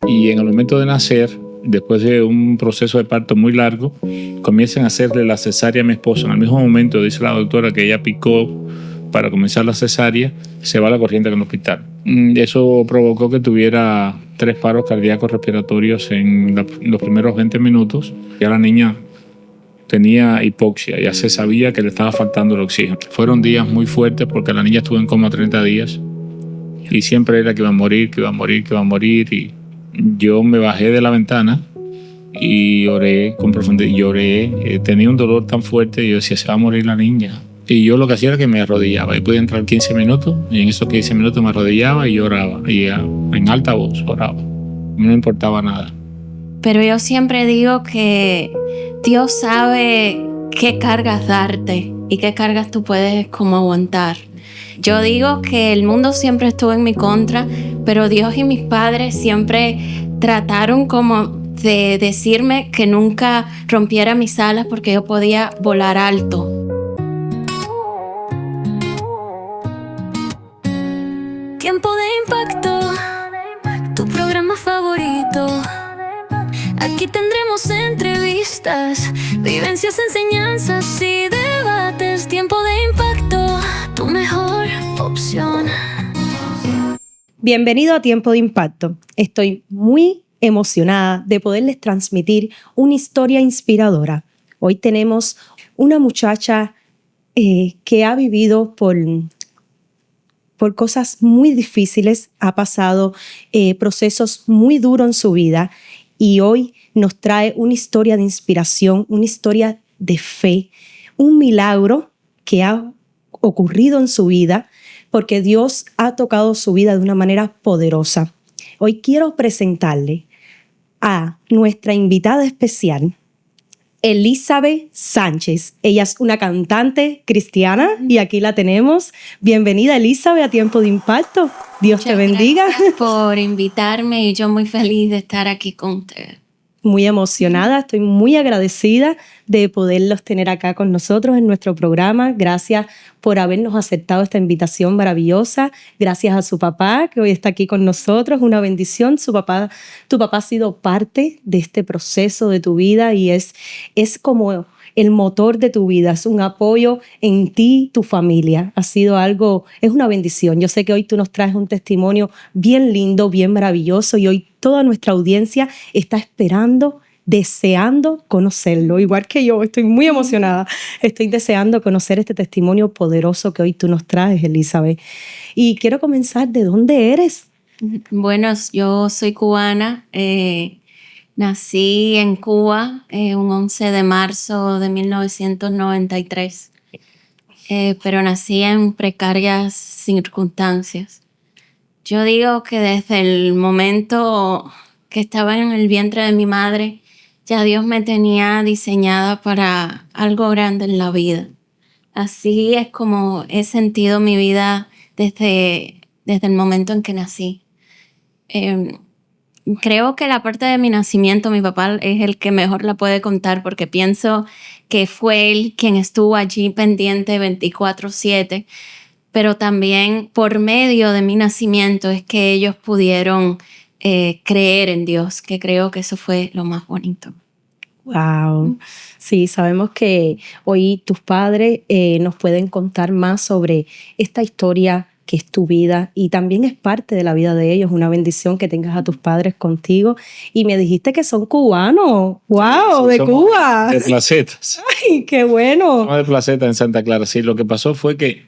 y en el momento de nacer, después de un proceso de parto muy largo, comienzan a hacerle la cesárea a mi esposa. En el mismo momento dice la doctora que ella picó para comenzar la cesárea, se va a la corriente del hospital. Eso provocó que tuviera 3 paros cardíacos respiratorios en los primeros 20 minutos. Ya la niña tenía hipoxia, ya se sabía que le estaba faltando el oxígeno. Fueron días muy fuertes porque la niña estuvo en coma 30 días y siempre era que iba a morir, que iba a morir, que iba a morir. Y yo me bajé de la ventana y lloré con profundidad. Lloré, tenía un dolor tan fuerte y yo decía, se va a morir la niña. Y yo lo que hacía era que me arrodillaba. Y podía entrar 15 minutos y en esos 15 minutos me arrodillaba y lloraba. Y en alta voz oraba. No me importaba nada. Pero yo siempre digo que Dios sabe qué cargas darte y qué cargas tú puedes como aguantar. Yo digo que el mundo siempre estuvo en mi contra, pero Dios y mis padres siempre trataron como de decirme que nunca rompiera mis alas porque yo podía volar alto. Tiempo de impacto, tu programa favorito. Aquí tendremos entrevistas, vivencias, enseñanzas y debates. Tiempo de impacto, tu mejor opción. Bienvenido a Tiempo de Impacto. Estoy muy emocionada de poderles transmitir una historia inspiradora. Hoy tenemos una muchacha que ha vivido por cosas muy difíciles, ha pasado procesos muy duros en su vida y hoy nos trae una historia de inspiración, una historia de fe, un milagro que ha ocurrido en su vida porque Dios ha tocado su vida de una manera poderosa. Hoy quiero presentarle a nuestra invitada especial, Elizabeth Sánchez. Ella es una cantante cristiana y aquí la tenemos. Bienvenida, Elizabeth, a Tiempo de Impacto. Dios te bendiga. Gracias por invitarme y yo muy feliz de estar aquí con usted. Muy emocionada, estoy muy agradecida de poderlos tener acá con nosotros en nuestro programa. Gracias por habernos aceptado esta invitación maravillosa. Gracias a su papá que hoy está aquí con nosotros, una bendición. Tu papá ha sido parte de este proceso de tu vida y es como el motor de tu vida, es un apoyo en ti, tu familia. Ha sido algo, es una bendición. Yo sé que hoy tú nos traes un testimonio bien lindo, bien maravilloso y hoy toda nuestra audiencia está esperando, deseando conocerlo. Igual que yo, estoy muy emocionada. Estoy deseando conocer este testimonio poderoso que hoy tú nos traes, Elizabeth. Y quiero comenzar, ¿de dónde eres? Bueno, yo soy cubana. Nací en Cuba un 11 de marzo de 1993, pero nací en precarias circunstancias. Yo digo que desde el momento que estaba en el vientre de mi madre, ya Dios me tenía diseñada para algo grande en la vida. Así es como he sentido mi vida desde el momento en que nací. Creo que la parte de mi nacimiento, mi papá es el que mejor la puede contar porque pienso que fue él quien estuvo allí pendiente 24/7, pero también por medio de mi nacimiento es que ellos pudieron creer en Dios, que creo que eso fue lo más bonito. Wow. Sí, sabemos que hoy tus padres nos pueden contar más sobre esta historia que es tu vida y también es parte de la vida de ellos. Una bendición que tengas a tus padres contigo. Y me dijiste que son cubanos. ¡Wow! Sí, de Cuba. De Placetas. ¡Ay, qué bueno! No, de Placeta, en Santa Clara. Sí, lo que pasó fue que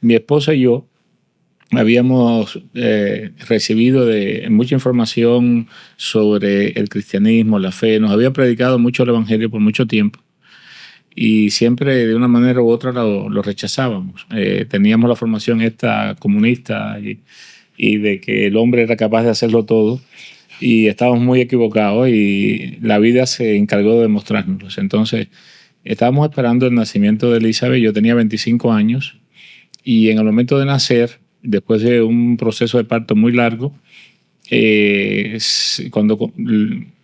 mi esposa y yo habíamos recibido mucha información sobre el cristianismo, la fe. Nos había predicado mucho el evangelio por mucho tiempo y siempre de una manera u otra lo rechazábamos. Teníamos la formación esta comunista y de que el hombre era capaz de hacerlo todo y estábamos muy equivocados y la vida se encargó de demostrárnoslo. Entonces estábamos esperando el nacimiento de Elizabeth. Yo tenía 25 años y en el momento de nacer, después de un proceso de parto muy largo, cuando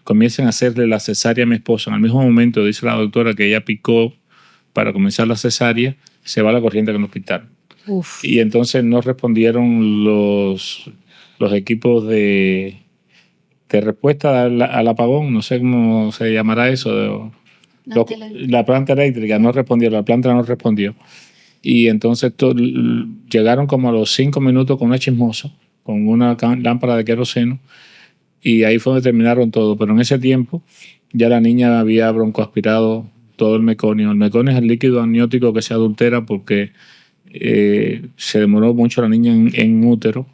comienzan a hacerle la cesárea a mi esposa, en el mismo momento dice la doctora que ella picó para comenzar la cesárea, se va a la corriente del hospital. Uf. Y entonces no respondieron los equipos de de respuesta al apagón, no sé cómo se llamará eso, la planta eléctrica no respondió, la planta no respondió. Y entonces llegaron como a los 5 minutos con una chismosa, con una lámpara de queroseno, y ahí fue donde terminaron todo. Pero en ese tiempo ya la niña había broncoaspirado todo el meconio. El meconio es el líquido amniótico que se adultera porque se demoró mucho la niña en útero,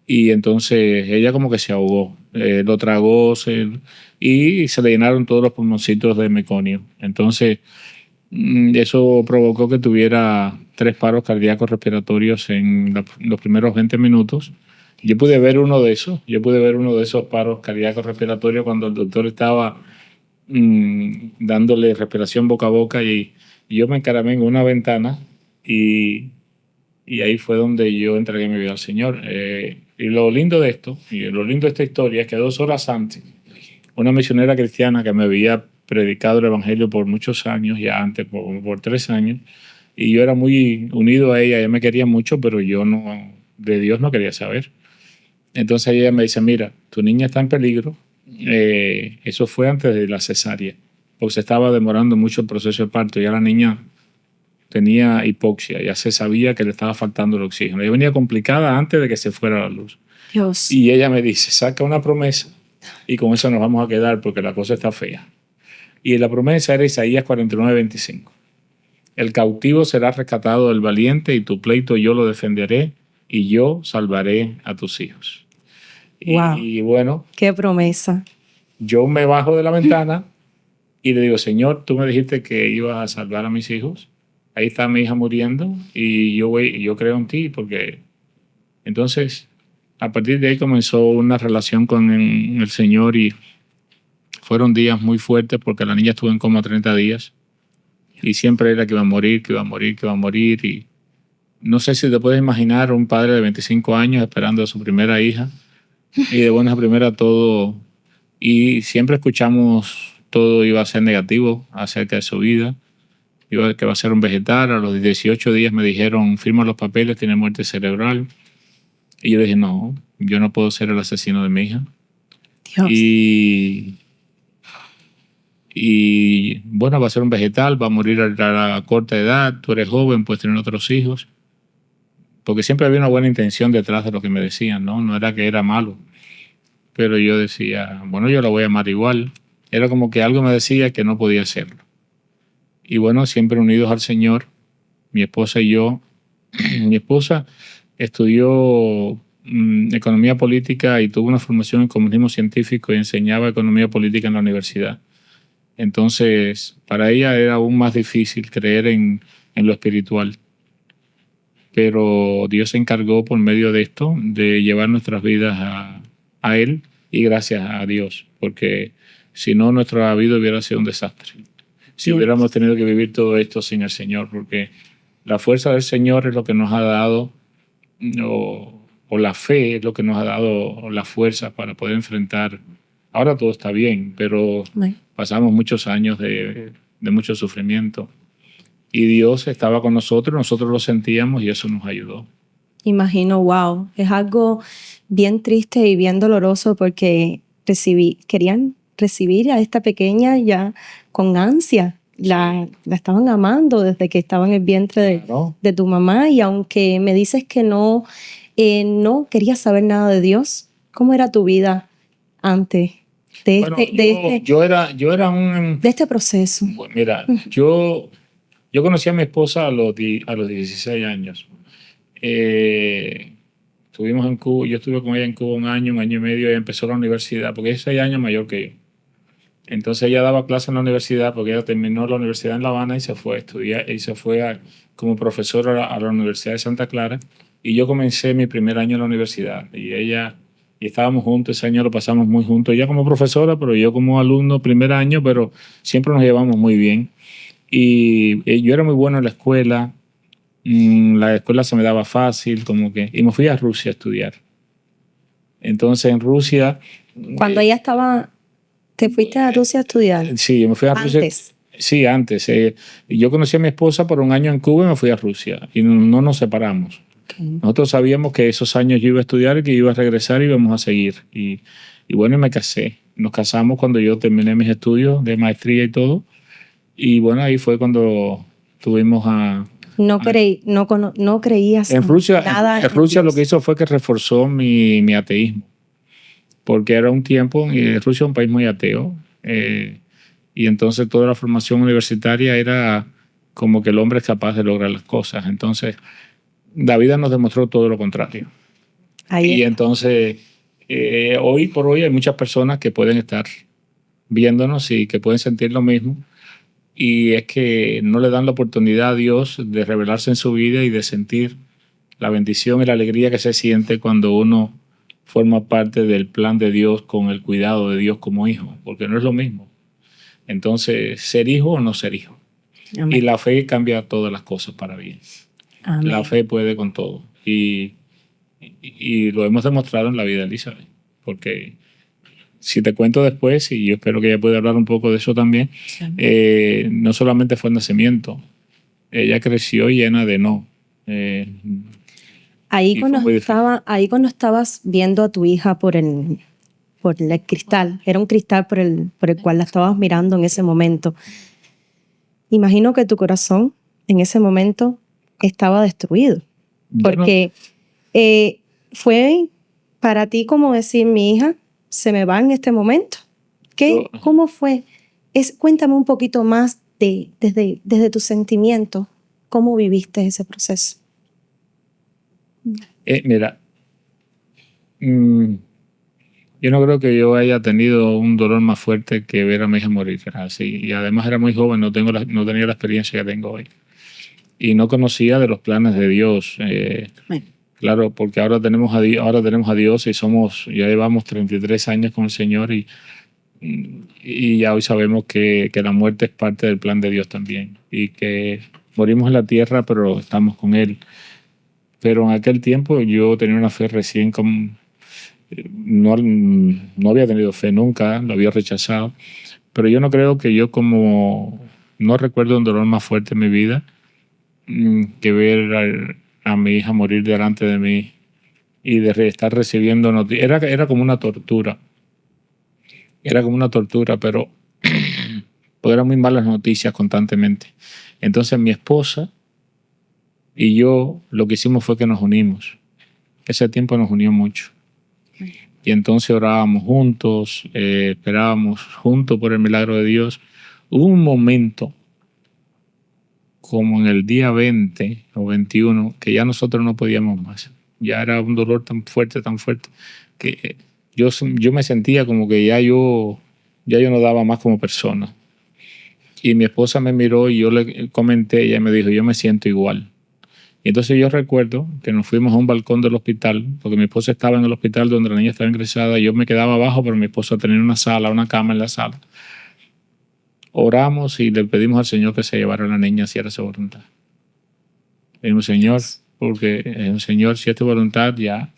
y entonces ella como que se ahogó, lo tragó y se le llenaron todos los pulmoncitos de meconio. Entonces eso provocó que tuviera 3 paros cardíacos respiratorios en los primeros 20 minutos. Yo pude ver uno de esos paros cardíacos respiratorios cuando el doctor estaba dándole respiración boca a boca, y yo me encaramé en una ventana y ahí fue donde yo entregué mi vida al Señor. Y lo lindo de esta historia es que 2 horas antes, una misionera cristiana que me había predicado el evangelio por muchos años, ya antes por 3 años, y yo era muy unido a ella me quería mucho, pero yo de Dios no quería saber. Entonces ella me dice, mira, tu niña está en peligro. Eso fue antes de la cesárea, porque se estaba demorando mucho el proceso de parto. Ya la niña tenía hipoxia, ya se sabía que le estaba faltando el oxígeno. Ella venía complicada antes de que se fuera la luz. Dios. Y ella me dice, saca una promesa y con eso nos vamos a quedar porque la cosa está fea. Y la promesa era Isaías 49:25. El cautivo será rescatado del valiente, y tu pleito yo lo defenderé, y yo salvaré a tus hijos. Wow. Y bueno, qué promesa. Yo me bajo de la ventana y le digo, Señor, tú me dijiste que ibas a salvar a mis hijos. Ahí está mi hija muriendo y yo creo en ti, porque entonces a partir de ahí comenzó una relación con el Señor, y fueron días muy fuertes porque la niña estuvo en coma 30 días y siempre era que iba a morir, que iba a morir, que iba a morir. Y no sé si te puedes imaginar un padre de 25 años esperando a su primera hija, y de buenas a primeras todo, y siempre escuchamos todo iba a ser negativo acerca de su vida, que va a ser un vegetal. A los 18 días me dijeron, firma los papeles, tiene muerte cerebral. Y yo dije, no, yo no puedo ser el asesino de mi hija. Dios. Y bueno, va a ser un vegetal, va a morir a la corta edad, tú eres joven, puedes tener otros hijos. Porque siempre había una buena intención detrás de lo que me decían, ¿no? No era que era malo. Pero yo decía, bueno, yo la voy a amar igual. Era como que algo me decía que no podía hacerlo. Y bueno, siempre unidos al Señor, mi esposa y yo. Mi esposa estudió economía política y tuvo una formación en comunismo científico y enseñaba economía política en la universidad. Entonces, para ella era aún más difícil creer en lo espiritual. Pero Dios se encargó por medio de esto de llevar nuestras vidas a Él, y gracias a Dios, porque si no, nuestra vida hubiera sido un desastre. Si hubiéramos tenido que vivir todo esto sin el Señor, porque la fuerza del Señor es lo que nos ha dado, o la fe es lo que nos ha dado la fuerza para poder enfrentar. Ahora todo está bien, pero pasamos muchos años de mucho sufrimiento. Y Dios estaba con nosotros lo sentíamos y eso nos ayudó. Imagino, wow, es algo bien triste y bien doloroso porque querían recibir a esta pequeña ya con ansia. La estaban amando desde que estaba en el vientre de tu mamá, y aunque me dices que no querías saber nada de Dios, ¿cómo era tu vida antes de este proceso? Bueno, mira, yo conocí a mi esposa a los 16 años. Estuvimos en Cuba, yo estuve con ella en Cuba un año y medio, y empezó la universidad, porque es 6 años mayor que yo. Entonces ella daba clases en la universidad, porque ella terminó la universidad en La Habana y se fue a estudiar, y se fue como profesora a la Universidad de Santa Clara, y yo comencé mi primer año en la universidad, y estábamos juntos. Ese año lo pasamos muy juntos, ella como profesora, pero yo como alumno primer año, pero siempre nos llevamos muy bien. Y yo era muy bueno en la escuela. La escuela se me daba fácil, y me fui a Rusia a estudiar. Entonces en Rusia... Cuando ella estaba... ¿Te fuiste a Rusia a estudiar? Sí, yo me fui a Rusia. ¿Antes? Sí, antes. Yo conocí a mi esposa por un año en Cuba y me fui a Rusia. Y no nos separamos. Okay. Nosotros sabíamos que esos años yo iba a estudiar y que iba a regresar y íbamos a seguir. Y Y bueno, y me casé. Nos casamos cuando yo terminé mis estudios de maestría y todo. Y bueno, ahí fue cuando tuvimos No creías en Rusia. nada En Rusia lo Dios. que hizo fue que reforzó mi ateísmo, porque era un tiempo, y Rusia es un país muy ateo, y entonces toda la formación universitaria era como que el hombre es capaz de lograr las cosas. Entonces, la vida nos demostró todo lo contrario. Ahí Y está. entonces, hoy por hoy hay muchas personas que pueden estar viéndonos y que pueden sentir lo mismo. Y es que no le dan la oportunidad a Dios de revelarse en su vida y de sentir la bendición y la alegría que se siente cuando uno forma parte del plan de Dios con el cuidado de Dios como hijo, porque no es lo mismo. Entonces, ser hijo o no ser hijo. Amén. Y la fe cambia todas las cosas para bien. Amén. La fe puede con todo. Y lo hemos demostrado en la vida de Elizabeth. Porque si te cuento después, y yo espero que ella pueda hablar un poco de eso también, no solamente fue el nacimiento, ella creció llena de no. Ahí Y cuando fue muy difícil. ahí cuando estabas viendo a tu hija por el cristal, era un cristal por el cual la estabas mirando en ese momento. Imagino que tu corazón en ese momento estaba destruido, Bueno, porque fue para ti como decir, mi hija se me va en este momento. ¿Cómo fue? Cuéntame un poquito más desde tu sentimiento, cómo viviste ese proceso. mira, yo no creo que yo haya tenido un dolor más fuerte que ver a mi hija morir así. Y además era muy joven, no tenía la experiencia que tengo hoy. Y no conocía de los planes de Dios. Claro, porque ahora tenemos a Dios y ya llevamos 33 años con el Señor y ya hoy sabemos que la muerte es parte del plan de Dios también y que morimos en la tierra, pero estamos con Él. Pero en aquel tiempo yo tenía una fe recién no había tenido fe nunca, lo había rechazado. Pero yo no creo que no recuerdo un dolor más fuerte en mi vida que ver a mi hija morir delante de mí y de estar recibiendo noticias. Era como una tortura. Era como una tortura, pero eran muy malas noticias constantemente. Entonces mi esposa y yo lo que hicimos fue que nos unimos. Ese tiempo nos unió mucho. Y entonces orábamos juntos, esperábamos juntos por el milagro de Dios. Hubo un momento, como en el día 20 o 21, que ya nosotros no podíamos más. Ya era un dolor tan fuerte, que yo me sentía como que ya yo no daba más como persona. Y mi esposa me miró y yo le comenté, ella me dijo, yo me siento igual. Y entonces yo recuerdo que nos fuimos a un balcón del hospital, porque mi esposa estaba en el hospital donde la niña estaba ingresada, y yo me quedaba abajo, pero mi esposa tenía una cama en la sala. Oramos y le pedimos al Señor que se llevara a la niña si era su voluntad. Le dijimos, Señor, Señor, si es tu voluntad, ya,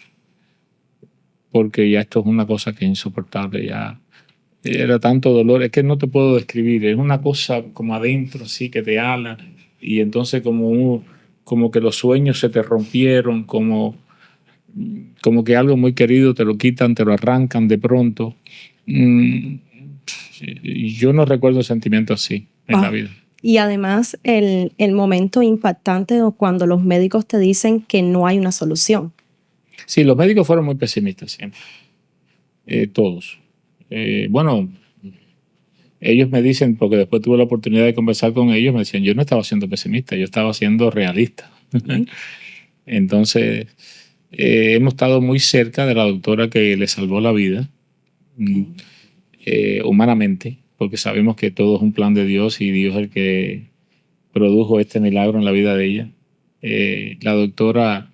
porque ya esto es una cosa que es insoportable, ya. Era tanto dolor, es que no te puedo describir, es una cosa como adentro, así, que te ala, y entonces como que los sueños se te rompieron, como que algo muy querido te lo quitan, te lo arrancan de pronto. Yo no recuerdo sentimiento así en la vida. Y además el momento impactante cuando los médicos te dicen que no hay una solución. Sí, los médicos fueron muy pesimistas siempre, todos. Bueno, ellos me dicen, porque después tuve la oportunidad de conversar con ellos, me decían, yo no estaba siendo pesimista, yo estaba siendo realista. Entonces, hemos estado muy cerca de la doctora que le salvó la vida, humanamente, porque sabemos que todo es un plan de Dios y Dios es el que produjo este milagro en la vida de ella. La doctora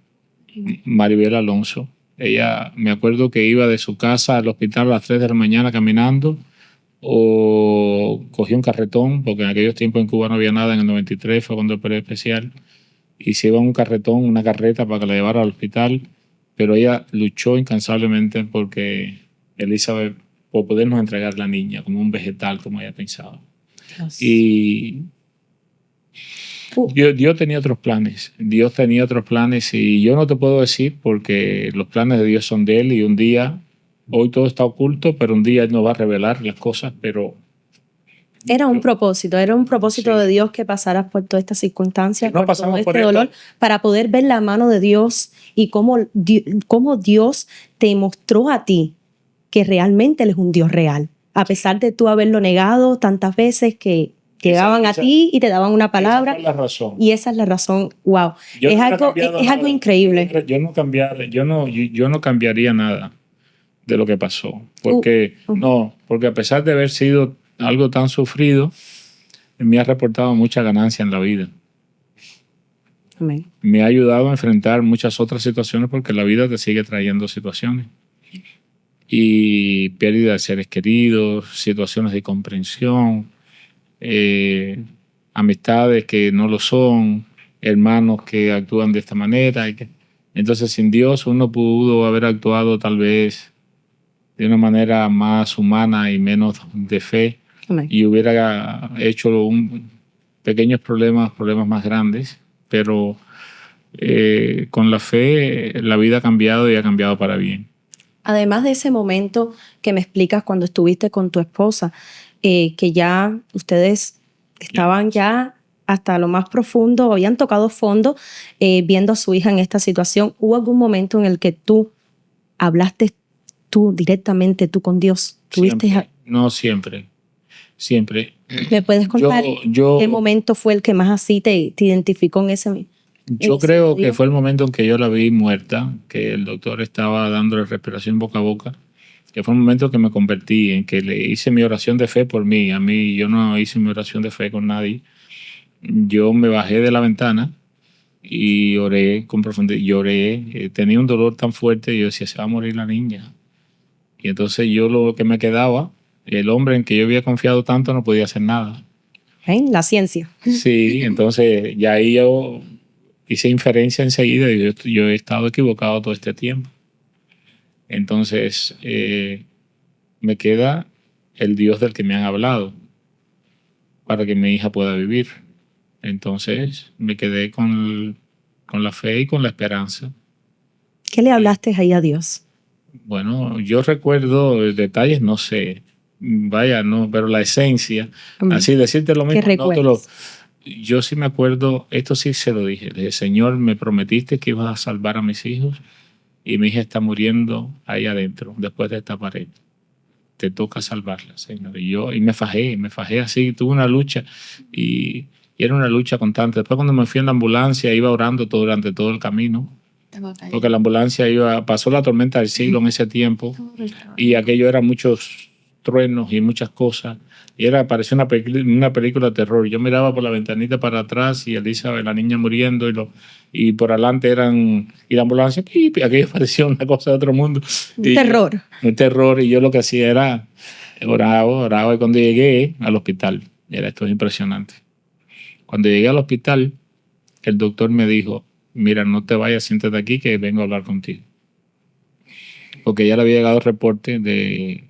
Maribel Alonso, ella, me acuerdo que iba de su casa al hospital a las 3 de la mañana caminando, o cogía un carretón, porque en aquellos tiempos en Cuba no había nada, en el 93 fue cuando el periodo especial, y se iba en un carretón, una carreta para que la llevara al hospital, pero ella luchó incansablemente porque Elizabeth, por podernos entregar la niña como un vegetal, como ella pensaba. Dios. Y Dios tenía otros planes, y yo no te puedo decir porque los planes de Dios son de Él, y un día Hoy todo está oculto, pero un día Él nos va a revelar las cosas, pero Era un propósito Sí. de Dios que pasaras por todas estas circunstancias, No por todo pasamos por este esto. dolor, para poder ver la mano de Dios y cómo Dios te mostró a ti que realmente Él es un Dios real. A pesar de tú haberlo negado tantas veces que llegaban a esa- ti y te daban una palabra, Esa fue la razón. y esa es la razón. Wow, Yo es no hubiera algo, cambiado es algo nada. increíble. Yo no cambiaría nada de lo que pasó. Porque, porque a pesar de haber sido algo tan sufrido, me ha reportado mucha ganancia en la vida. Amén. Me ha ayudado a enfrentar muchas otras situaciones porque la vida te sigue trayendo situaciones. Y pérdida de seres queridos, situaciones de incomprensión, amistades que no lo son, hermanos que actúan de esta manera. Entonces, sin Dios uno pudo haber actuado tal vez de una manera más humana y menos de fe, Amén. y hubiera hecho pequeños problemas más grandes, pero con la fe la vida ha cambiado y ha cambiado para bien. Además de ese momento que me explicas cuando estuviste con tu esposa, que ya ustedes estaban ya hasta lo más profundo, habían tocado fondo viendo a su hija en esta situación, ¿hubo algún momento en el que tú hablaste directamente con Dios? Siempre. No, siempre. ¿Me puedes contar Yo qué momento fue el que más así te identificó en ese momento? Yo creo que fue el momento en que yo la vi muerta, que el doctor estaba dándole respiración boca a boca, que fue el momento que me convertí, en que le hice mi oración de fe por mí. A mí, yo no hice mi oración de fe con nadie. Yo me bajé de la ventana y oré con profundidad. Lloré, tenía un dolor tan fuerte, y yo decía, se va a morir la niña. Y entonces yo lo que me quedaba, el hombre en que yo había confiado tanto no podía hacer nada. La ciencia. Sí, entonces ya ahí yo hice inferencia enseguida y yo he estado equivocado todo este tiempo. Entonces me queda el Dios del que me han hablado para que mi hija pueda vivir. Entonces me quedé con la fe y con la esperanza. ¿Qué le hablaste ahí a Dios? Bueno, yo recuerdo detalles, no sé, vaya, no, pero la esencia, así decirte lo mismo, ¿Qué recuerdas? Yo sí me acuerdo, esto sí se lo dije, le dije, Señor, me prometiste que ibas a salvar a mis hijos y mi hija está muriendo ahí adentro, después de esta pared. Te toca salvarla, Señor. Y me fajé así, tuve una lucha y era una lucha constante. Después cuando me fui en la ambulancia iba orando durante todo el camino, porque la ambulancia pasó la tormenta del siglo en ese tiempo y aquello era muchos truenos y muchas cosas. Y parecía una película de terror. Yo miraba por la ventanita para atrás y Elizabeth, la niña muriendo, y por adelante y la ambulancia, y aquello parecía una cosa de otro mundo. Terror. Un terror, y yo lo que hacía era oraba, y cuando llegué al hospital, esto es impresionante. Cuando llegué al hospital, el doctor me dijo, mira, no te vayas, siéntate aquí que vengo a hablar contigo. Porque ya le había llegado el reporte de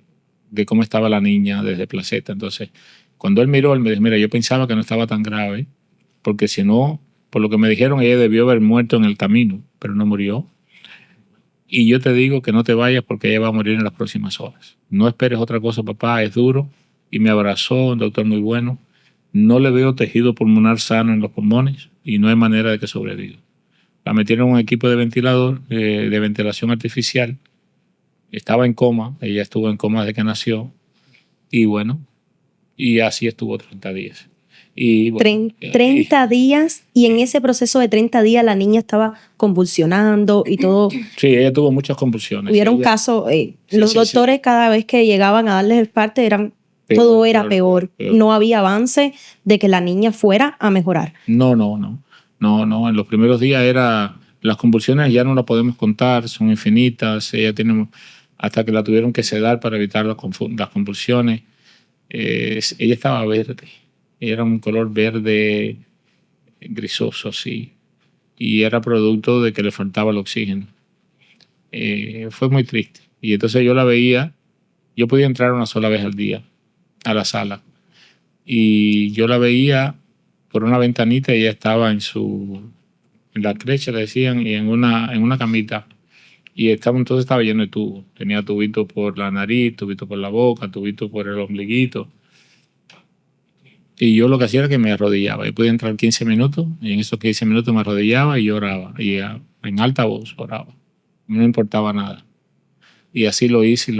cómo estaba la niña desde Placeta. Entonces, cuando él miró, él me dijo, mira, yo pensaba que no estaba tan grave, porque si no, por lo que me dijeron, ella debió haber muerto en el camino, pero no murió. Y yo te digo que no te vayas porque ella va a morir en las próximas horas. No esperes otra cosa, papá, es duro. Y me abrazó, un doctor muy bueno. No le veo tejido pulmonar sano en los pulmones y no hay manera de que sobreviva. La metieron en un equipo de ventilador, de ventilación artificial. Estaba en coma, ella estuvo en coma desde que nació. Y bueno, y así estuvo 30 días. Y bueno, 30 días, y en ese proceso de 30 días la niña estaba convulsionando y todo. Sí, ella tuvo muchas convulsiones. Hubieron casos, los doctores cada vez que llegaban a darles el parte todo era peor. No había avance de que la niña fuera a mejorar. No. En los primeros días las convulsiones ya no las podemos contar, son infinitas. Ella tiene, hasta que la tuvieron que sedar para evitar las convulsiones. Ella estaba verde. Era un color verde grisoso, sí. Y era producto de que le faltaba el oxígeno. Fue muy triste. Y entonces yo la veía, yo podía entrar una sola vez al día a la sala. Y yo la veía por una ventanita y ella estaba en la creche, le decían, y en una camita Y entonces estaba lleno de tubos. Tenía tubito por la nariz, tubito por la boca, tubito por el ombliguito. Y yo lo que hacía era que me arrodillaba. Yo podía entrar 15 minutos y en esos 15 minutos me arrodillaba y oraba. Y en alta voz oraba. No me importaba nada. Y así lo hice,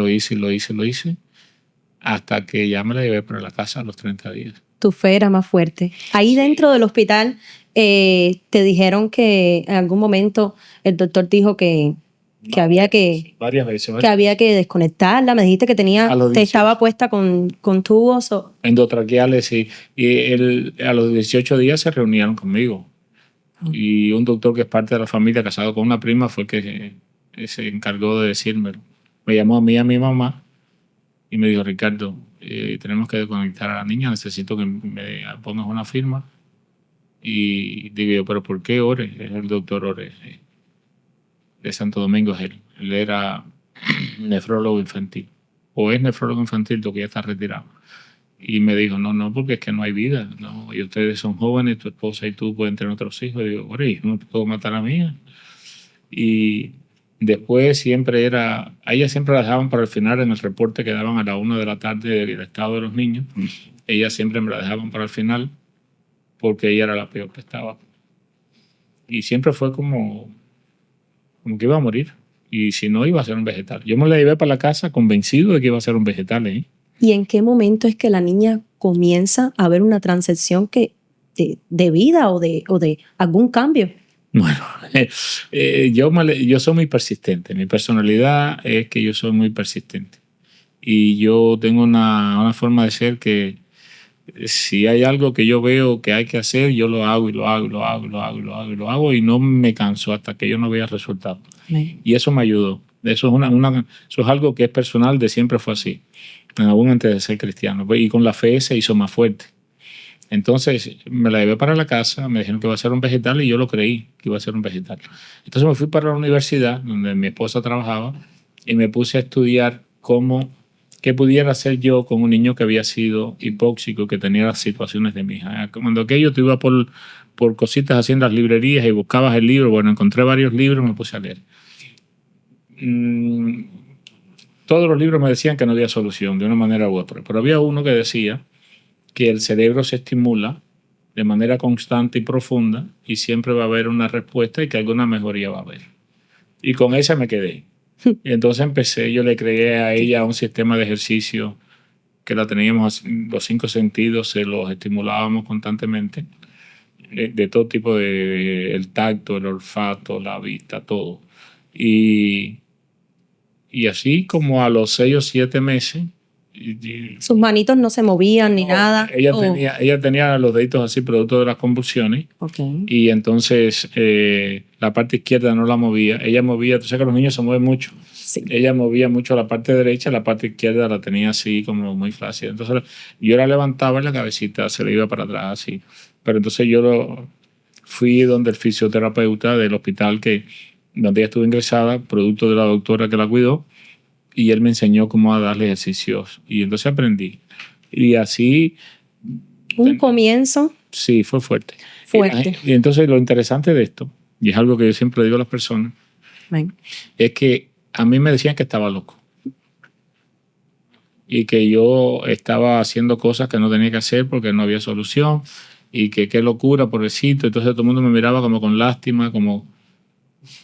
hasta que ya me la llevé para la casa a los 30 días. Tu fe era más fuerte. Ahí dentro del hospital te dijeron que en algún momento el doctor dijo que había que... Varias veces. Que había que desconectarla. Me dijiste que te estaba puesta con tubos. Endotraqueales, sí. Y a los 18 días se reunieron conmigo. Y un doctor que es parte de la familia, casado con una prima, fue el que se encargó de decírmelo. Me llamó a mí y a mi mamá y me dijo, Ricardo, tenemos que desconectar a la niña, necesito que me pongas una firma. Y digo yo, ¿pero por qué Ores? Es el doctor Ores, de Santo Domingo, es él. Él era nefrólogo infantil. O es nefrólogo infantil, lo que ya está retirado. Y me dijo, no, porque es que no hay vida. No, y ustedes son jóvenes, tu esposa y tú pueden tener otros hijos. Y digo, Ores, no puedo matar a la mía. Y después a ella siempre la dejaban para el final en el reporte que daban a la 1 de la tarde del estado de los niños. Ella siempre me la dejaban para el final porque ella era la peor que estaba. Y siempre fue como que iba a morir. Y si no, iba a ser un vegetal. Yo me la llevé para la casa convencido de que iba a ser un vegetal. ¿Y en qué momento es que la niña comienza a ver una transición de vida o de algún cambio? Bueno, yo soy muy persistente. Mi personalidad es que yo soy muy persistente. Y yo tengo una forma de ser que si hay algo que yo veo que hay que hacer, yo lo hago y no me canso hasta que yo no vea resultados. Y eso me ayudó. Eso es algo que es personal, de siempre fue así, aún antes de ser cristiano. Y con la fe se hizo más fuerte. Entonces me la llevé para la casa, me dijeron que iba a ser un vegetal y yo lo creí que iba a ser un vegetal. Entonces me fui para la universidad donde mi esposa trabajaba y me puse a estudiar qué pudiera hacer yo con un niño que había sido hipóxico, que tenía las situaciones de mi hija. Cuando aquello te iba por cositas así en las librerías y buscabas el libro, bueno, encontré varios libros y me puse a leer. Todos los libros me decían que no había solución de una manera u otra, pero había uno que decía que el cerebro se estimula de manera constante y profunda y siempre va a haber una respuesta y que alguna mejoría va a haber. Y con esa me quedé. Y entonces yo le creé a ella un sistema de ejercicio que la teníamos, los 5 sentidos, se los estimulábamos constantemente, de todo tipo, el tacto, el olfato, la vista, todo. Y así como a los 6 o 7 meses, sus manitos no se movían ni nada. Ella tenía los deditos así producto de las convulsiones. Okay. Y entonces la parte izquierda no la movía. Ella movía, tú sabes que los niños se mueven mucho. Sí. Ella movía mucho la parte derecha, la parte izquierda la tenía así como muy flácida. Entonces yo la levantaba y la cabecita se le iba para atrás así. Pero entonces yo fui donde el fisioterapeuta del hospital donde ella estuvo ingresada, producto de la doctora que la cuidó. Y él me enseñó cómo a darle ejercicios. Y entonces aprendí. Y así... Un comienzo. Sí, fue fuerte. Fuerte. Y entonces lo interesante de esto, y es algo que yo siempre digo a las personas, es que a mí me decían que estaba loco. Y que yo estaba haciendo cosas que no tenía que hacer porque no había solución. Y que qué locura, pobrecito. Entonces todo el mundo me miraba como con lástima,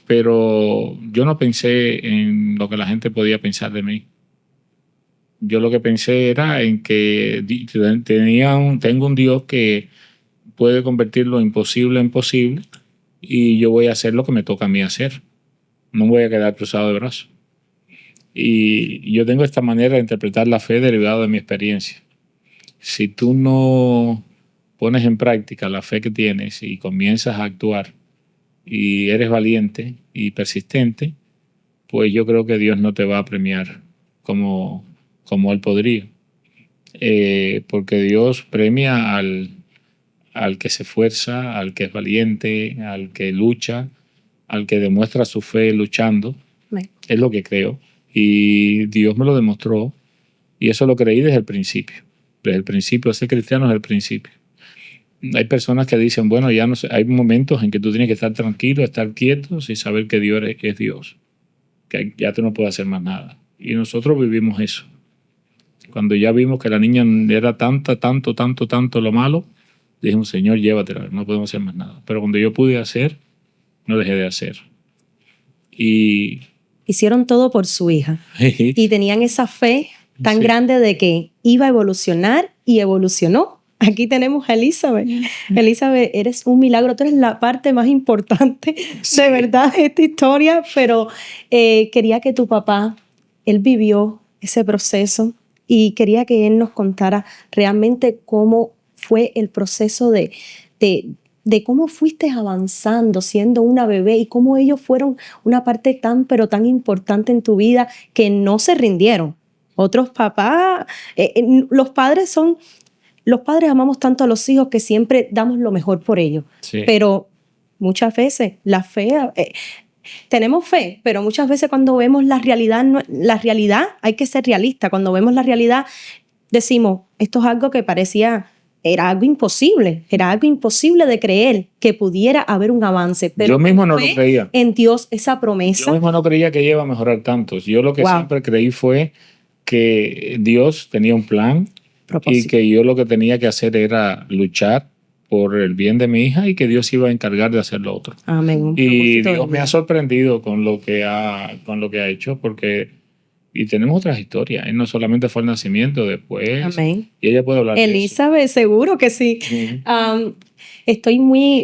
pero yo no pensé en lo que la gente podía pensar de mí. Yo lo que pensé era en que tengo un Dios que puede convertir lo imposible en posible y yo voy a hacer lo que me toca a mí hacer. No voy a quedar cruzado de brazos. Y yo tengo esta manera de interpretar la fe derivada de mi experiencia. Si tú no pones en práctica la fe que tienes y comienzas a actuar y eres valiente y persistente, pues yo creo que Dios no te va a premiar como Él podría. Porque Dios premia al que se esfuerza, al que es valiente, al que lucha, al que demuestra su fe luchando. Es lo que creo. Y Dios me lo demostró y eso lo creí desde el principio. Desde el principio, ser cristiano es el principio. Hay personas que dicen, bueno, hay momentos en que tú tienes que estar tranquilo, estar quieto y saber que Dios es Dios. que ya tú no puedes hacer más nada. Y nosotros vivimos eso. Cuando ya vimos que la niña era tanto lo malo, dijimos, Señor, llévatela, no podemos hacer más nada. Pero cuando yo pude hacer, no dejé de hacer. Y Hicieron todo por su hija. Y tenían esa fe tan grande de que iba a evolucionar y evolucionó. Aquí tenemos a Elizabeth. Elizabeth, eres un milagro. Tú eres la parte más importante de verdad de esta historia, pero quería que tu papá, él vivió ese proceso y quería que él nos contara realmente cómo fue el proceso de cómo fuiste avanzando siendo una bebé y cómo ellos fueron una parte tan, pero tan importante en tu vida que no se rindieron. Otros papás, los padres amamos tanto a los hijos que siempre damos lo mejor por ellos. Sí. Pero muchas veces la fe, tenemos fe, pero muchas veces cuando vemos la realidad hay que ser realista. Cuando vemos la realidad decimos, esto es algo que era algo imposible de creer que pudiera haber un avance. Pero yo mismo no lo creía. En Dios esa promesa. Yo mismo no creía que iba a mejorar tanto. Yo lo que siempre creí fue que Dios tenía un plan y que yo lo que tenía que hacer era luchar por el bien de mi hija y que Dios iba a encargar de hacer lo otro. Amén. Y Dios me ha sorprendido con lo que ha hecho, porque y tenemos otras historias. Él no solamente fue el nacimiento, después. Amén. Y ella puede hablar Elizabeth, de eso. Seguro que sí. Estoy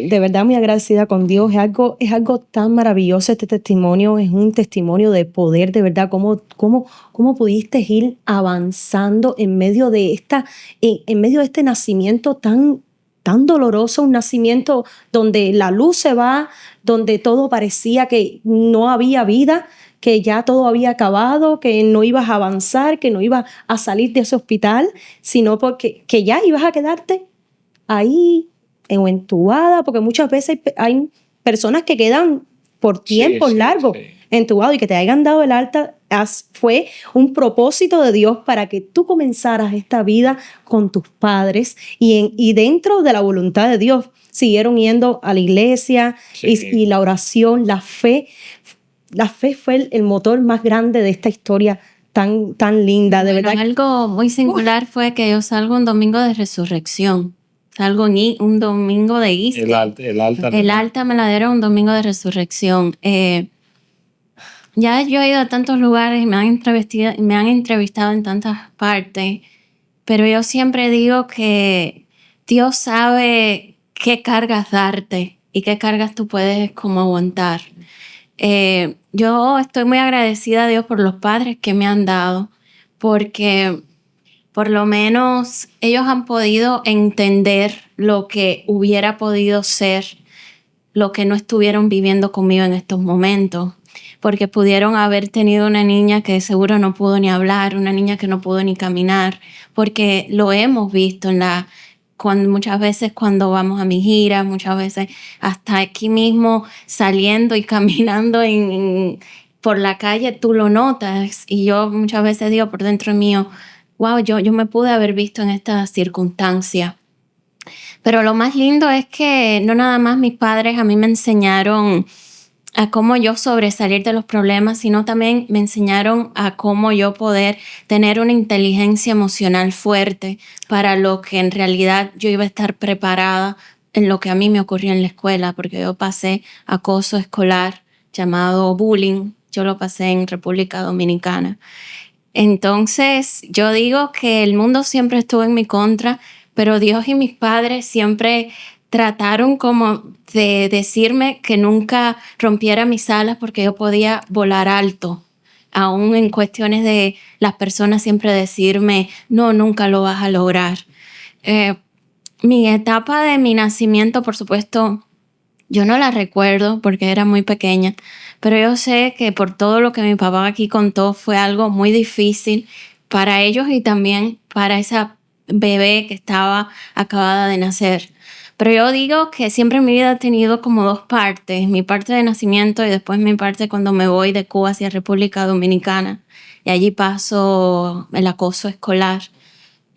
de verdad muy agradecida con Dios. Es algo tan maravilloso este testimonio. Es un testimonio de poder, de verdad. ¿Cómo pudiste ir avanzando en medio de este nacimiento tan doloroso, un nacimiento donde la luz se va, donde todo parecía que no había vida, que ya todo había acabado, que no ibas a avanzar, que no ibas a salir de ese hospital, sino porque que ya ibas a quedarte ahí o entubada, porque muchas veces hay personas que quedan por tiempos largos entubados y que te hayan dado el alta fue un propósito de Dios para que tú comenzaras esta vida con tus padres y dentro de la voluntad de Dios siguieron yendo a la iglesia y la oración, la fe. La fe fue el motor más grande de esta historia tan linda, de verdad. Algo muy singular fue que yo salgo un domingo de resurrección. Salgo un domingo de Easter. El alta me la dieron un domingo de resurrección. Ya yo he ido a tantos lugares y me han entrevistado en tantas partes, pero yo siempre digo que Dios sabe qué cargas darte y qué cargas tú puedes como aguantar. Yo estoy muy agradecida a Dios por los padres que me han dado, porque por lo menos ellos han podido entender lo que hubiera podido ser, lo que no estuvieron viviendo conmigo en estos momentos, porque pudieron haber tenido una niña que seguro no pudo ni hablar, una niña que no pudo ni caminar, porque lo hemos visto muchas veces cuando vamos a mis giras, muchas veces hasta aquí mismo saliendo y caminando por la calle, tú lo notas. Y yo muchas veces digo por dentro mío, wow, yo me pude haber visto en esta circunstancia. Pero lo más lindo es que no nada más mis padres a mí me enseñaron a cómo yo sobresalir de los problemas, sino también me enseñaron a cómo yo poder tener una inteligencia emocional fuerte para lo que en realidad yo iba a estar preparada en lo que a mí me ocurrió en la escuela, porque yo pasé acoso escolar llamado bullying, yo lo pasé en República Dominicana. Entonces yo digo que el mundo siempre estuvo en mi contra, pero Dios y mis padres siempre trataron como de decirme que nunca rompiera mis alas porque yo podía volar alto. Aún en cuestiones de las personas siempre decirme, no, nunca lo vas a lograr. Mi etapa de mi nacimiento, por supuesto, yo no la recuerdo porque era muy pequeña, pero yo sé que por todo lo que mi papá aquí contó fue algo muy difícil para ellos y también para esa bebé que estaba acabada de nacer. Pero yo digo que siempre en mi vida he tenido como dos partes, mi parte de nacimiento y después mi parte cuando me voy de Cuba hacia República Dominicana y allí paso el acoso escolar.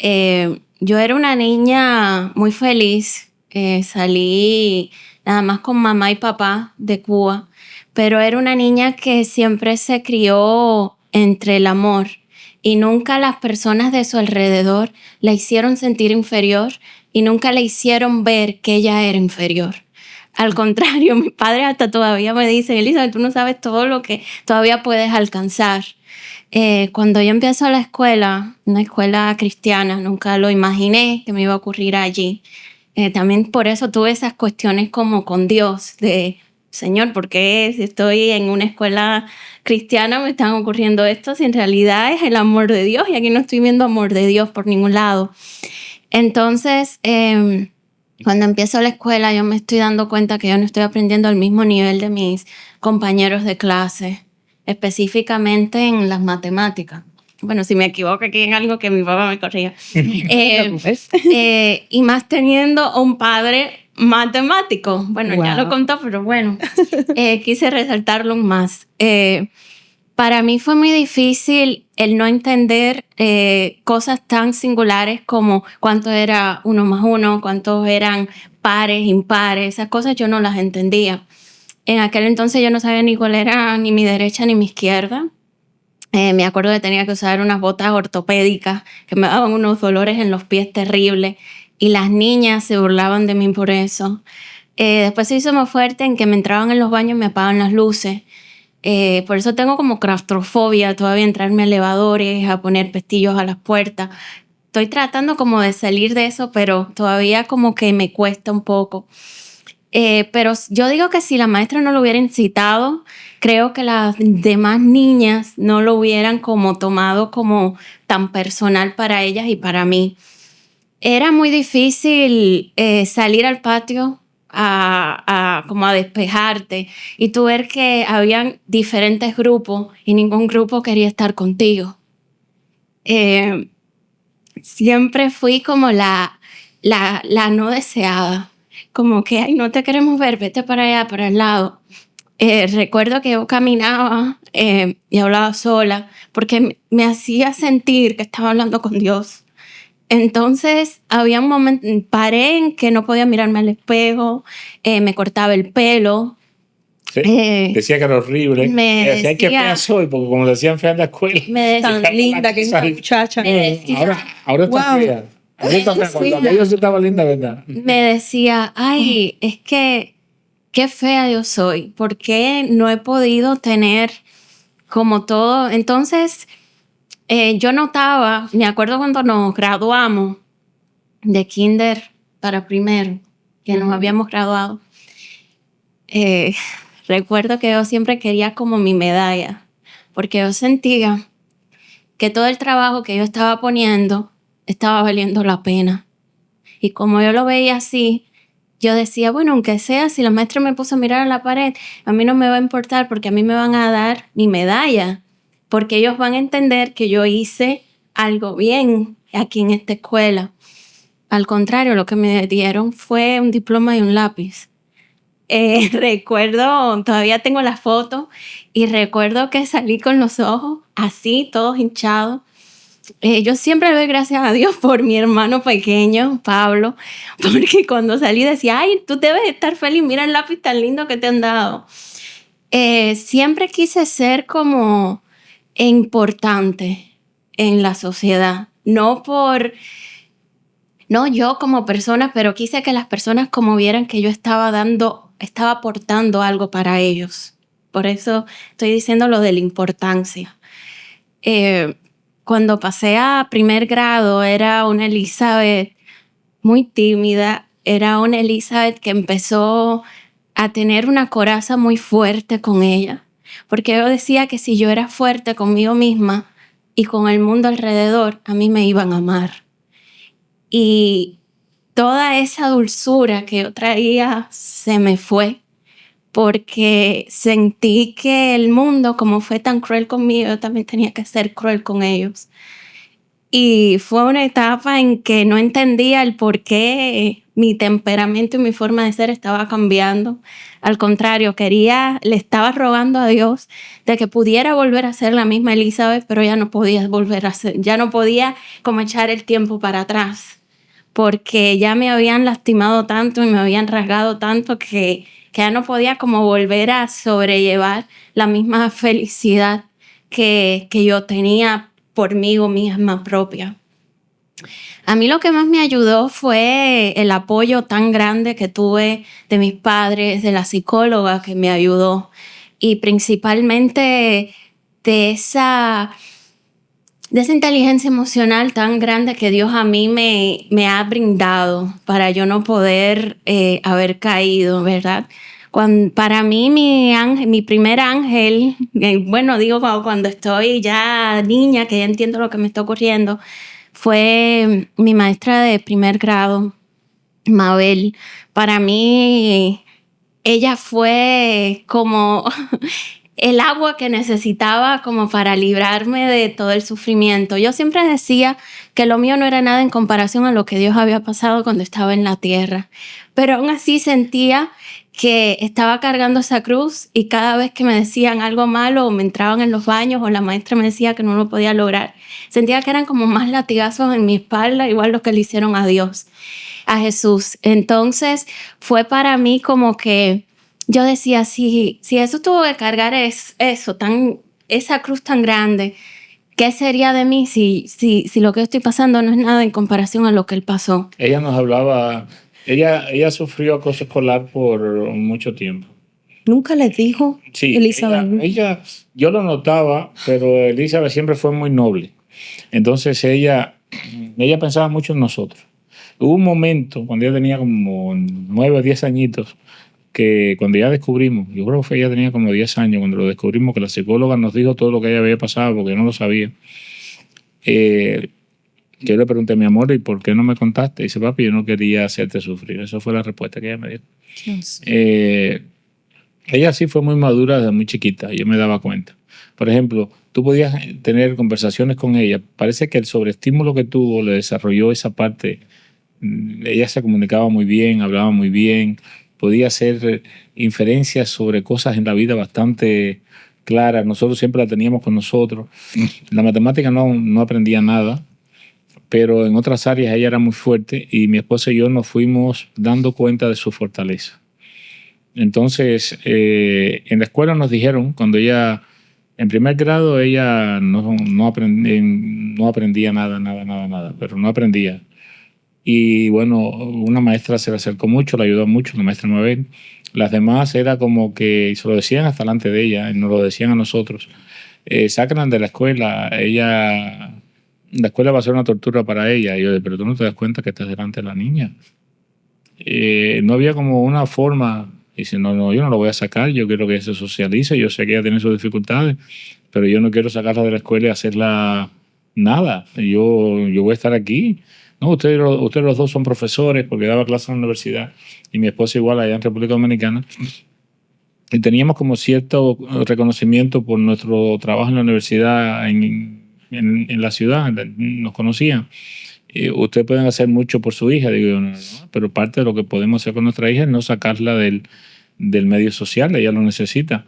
Yo era una niña muy feliz, salí nada más con mamá y papá de Cuba, pero era una niña que siempre se crió entre el amor y nunca las personas de su alrededor la hicieron sentir inferior y nunca le hicieron ver que ella era inferior. Al contrario, mi padre hasta todavía me dice, Elizabeth, tú no sabes todo lo que todavía puedes alcanzar. Cuando yo empiezo la escuela, una escuela cristiana, nunca lo imaginé que me iba a ocurrir allí. También por eso tuve esas cuestiones como con Dios, de Señor, ¿por qué si estoy en una escuela cristiana me están ocurriendo esto? Si en realidad es el amor de Dios y aquí no estoy viendo amor de Dios por ningún lado. Entonces, cuando empiezo la escuela, yo me estoy dando cuenta que yo no estoy aprendiendo al mismo nivel de mis compañeros de clase, específicamente en las matemáticas. Bueno, si me equivoco aquí en algo que mi papá me corrija. Y más teniendo un padre matemático. Bueno, ya lo contó, pero bueno, quise resaltarlo más. Para mí fue muy difícil el no entender cosas tan singulares como cuánto era 1 más 1, cuántos eran pares, impares. Esas cosas yo no las entendía. En aquel entonces yo no sabía ni cuál era ni mi derecha ni mi izquierda. Me acuerdo que tenía que usar unas botas ortopédicas que me daban unos dolores en los pies terribles y las niñas se burlaban de mí por eso. Después se hizo más fuerte en que me entraban en los baños y me apagaban las luces. Por eso tengo como claustrofobia todavía, entrarme a elevadores, a poner pestillos a las puertas. Estoy tratando como de salir de eso, pero todavía como que me cuesta un poco. Pero yo digo que si la maestra no lo hubiera incitado, creo que las demás niñas no lo hubieran como tomado como tan personal para ellas y para mí. Era muy difícil salir al patio como a despejarte y tú ver que habían diferentes grupos y ningún grupo quería estar contigo. Siempre fui como la no deseada. Como que, ay, no te queremos ver, vete para allá, para el lado. Recuerdo que yo caminaba y hablaba sola porque me hacía sentir que estaba hablando con Dios. Entonces, había un momento, paré en que no podía mirarme al espejo, me cortaba el pelo. Sí, decía que era horrible. Me decía que fea soy, porque como le decían fea en la escuela. Me decía, tan linda que es una muchacha. Ahora está fea. Cuando aquello sí estaba linda, ¿verdad? Me decía, ay, es que qué fea yo soy. ¿Por qué no he podido tener como todo? Entonces, yo notaba, me acuerdo cuando nos graduamos de kinder para primero, que nos habíamos graduado. Recuerdo que yo siempre quería como mi medalla, porque yo sentía que todo el trabajo que yo estaba poniendo estaba valiendo la pena. Y como yo lo veía así, yo decía, bueno, aunque sea, si la maestra me puso a mirar a la pared, a mí no me va a importar porque a mí me van a dar mi medalla, porque ellos van a entender que yo hice algo bien aquí en esta escuela. Al contrario, lo que me dieron fue un diploma y un lápiz. Recuerdo, todavía tengo la foto y recuerdo que salí con los ojos así, todos hinchados. Yo siempre le doy gracias a Dios por mi hermano pequeño, Pablo, porque cuando salí decía, ay, tú debes estar feliz, mira el lápiz tan lindo que te han dado. Siempre quise ser como importante en la sociedad, no yo como persona, pero quise que las personas como vieran que yo estaba aportando algo para ellos. Por eso estoy diciendo lo de la importancia. Cuando pasé a primer grado era una Elizabeth muy tímida, era una Elizabeth que empezó a tener una coraza muy fuerte con ella, porque yo decía que si yo era fuerte conmigo misma y con el mundo alrededor, a mí me iban a amar. Y toda esa dulzura que yo traía se me fue, porque sentí que el mundo, como fue tan cruel conmigo, yo también tenía que ser cruel con ellos. Y fue una etapa en que no entendía el por qué mi temperamento y mi forma de ser estaba cambiando. Al contrario, le estaba rogando a Dios de que pudiera volver a ser la misma Elizabeth, pero ya no podía volver a ser, ya no podía como echar el tiempo para atrás, porque ya me habían lastimado tanto y me habían rasgado tanto que que ya no podía como volver a sobrellevar la misma felicidad que yo tenía por mí misma propia. A mí lo que más me ayudó fue el apoyo tan grande que tuve de mis padres, de la psicóloga que me ayudó y principalmente de esa inteligencia emocional tan grande que Dios a mí me ha brindado para yo no poder haber caído, ¿verdad? Para mí mi primer ángel, bueno, digo cuando estoy ya niña, que ya entiendo lo que me está ocurriendo, fue mi maestra de primer grado, Mabel. Para mí, ella fue como el agua que necesitaba como para librarme de todo el sufrimiento. Yo siempre decía que lo mío no era nada en comparación a lo que Dios había pasado cuando estaba en la tierra. Pero aún así sentía que estaba cargando esa cruz y cada vez que me decían algo malo o me entraban en los baños o la maestra me decía que no lo podía lograr, sentía que eran como más latigazos en mi espalda, igual lo que le hicieron a Dios, a Jesús. Entonces fue para mí como que yo decía, si eso tuvo que cargar esa cruz tan grande, ¿qué sería de mí si lo que yo estoy pasando no es nada en comparación a lo que él pasó? Ella nos hablaba, ella sufrió acoso escolar por mucho tiempo. ¿Nunca les dijo, Sí, Elizabeth? ella, yo lo notaba, pero Elizabeth siempre fue muy noble. Entonces ella pensaba mucho en nosotros. Hubo un momento, cuando ella tenía como 9 o 10 añitos, que cuando ya descubrimos, yo creo que ella tenía como 10 años, cuando lo descubrimos, que la psicóloga nos dijo todo lo que ella había pasado, porque yo no lo sabía. Yo le pregunté, mi amor, ¿y por qué no me contaste? Y dice, papi, yo no quería hacerte sufrir. Esa fue la respuesta que ella me dio. Dios. Ella sí fue muy madura desde muy chiquita, yo me daba cuenta. Por ejemplo, tú podías tener conversaciones con ella. Parece que el sobreestímulo que tuvo le desarrolló esa parte. Ella se comunicaba muy bien, hablaba muy bien, podía hacer inferencias sobre cosas en la vida bastante claras. Nosotros siempre la teníamos con nosotros. La matemática no aprendía nada, pero en otras áreas ella era muy fuerte y mi esposa y yo nos fuimos dando cuenta de su fortaleza. Entonces, en la escuela nos dijeron, cuando ella, en primer grado, ella no aprendía nada, pero no aprendía. Y bueno, una maestra se le acercó mucho, la ayudó mucho, la maestra Mabel. Las demás era como que se lo decían hasta delante de ella, y nos lo decían a nosotros. Sáquenla de la escuela, la escuela va a ser una tortura para ella. Y yo, pero tú no te das cuenta que estás delante de la niña. No había como una forma, dice, no, yo no la voy a sacar, yo quiero que ella se socialice, yo sé que ella tiene sus dificultades, pero yo no quiero sacarla de la escuela y hacerla nada. Yo voy a estar aquí. No, ustedes los dos son profesores porque daba clases en la universidad y mi esposa igual allá en República Dominicana. Y teníamos como cierto reconocimiento por nuestro trabajo en la universidad en la ciudad, nos conocían. Ustedes pueden hacer mucho por su hija, digo yo, no, pero parte de lo que podemos hacer con nuestra hija es no sacarla del medio social, ella lo necesita.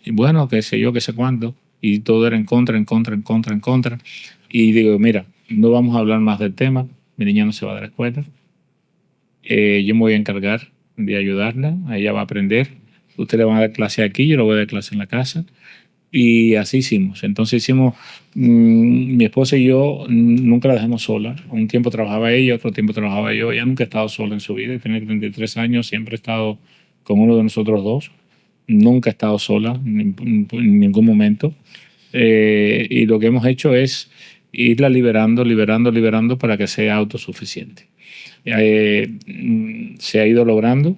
Y bueno, qué sé yo, qué sé cuándo. Y todo era en contra. Y digo, mira, no vamos a hablar más del tema, mi niña no se va de la escuela. Yo me voy a encargar de ayudarla, ella va a aprender. Usted le va a dar clase aquí, yo le voy a dar clase en la casa. Y así hicimos. Entonces mi esposa y yo nunca la dejamos sola. Un tiempo trabajaba ella, otro tiempo trabajaba yo. Ella nunca ha estado sola en su vida. Tiene 33 años, siempre ha estado con uno de nosotros dos. Nunca ha estado sola en ningún momento. Y lo que hemos hecho es irla liberando para que sea autosuficiente. Se ha ido logrando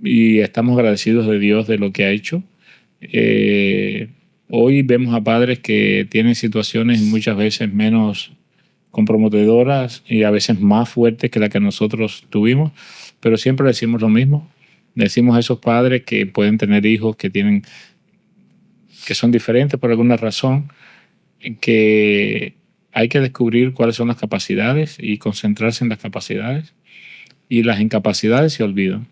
y estamos agradecidos de Dios de lo que ha hecho. Hoy vemos a padres que tienen situaciones muchas veces menos comprometedoras y a veces más fuertes que la que nosotros tuvimos, pero siempre decimos lo mismo. Decimos a esos padres que pueden tener hijos que son diferentes por alguna razón, que hay que descubrir cuáles son las capacidades y concentrarse en las capacidades, y las incapacidades se olvidan.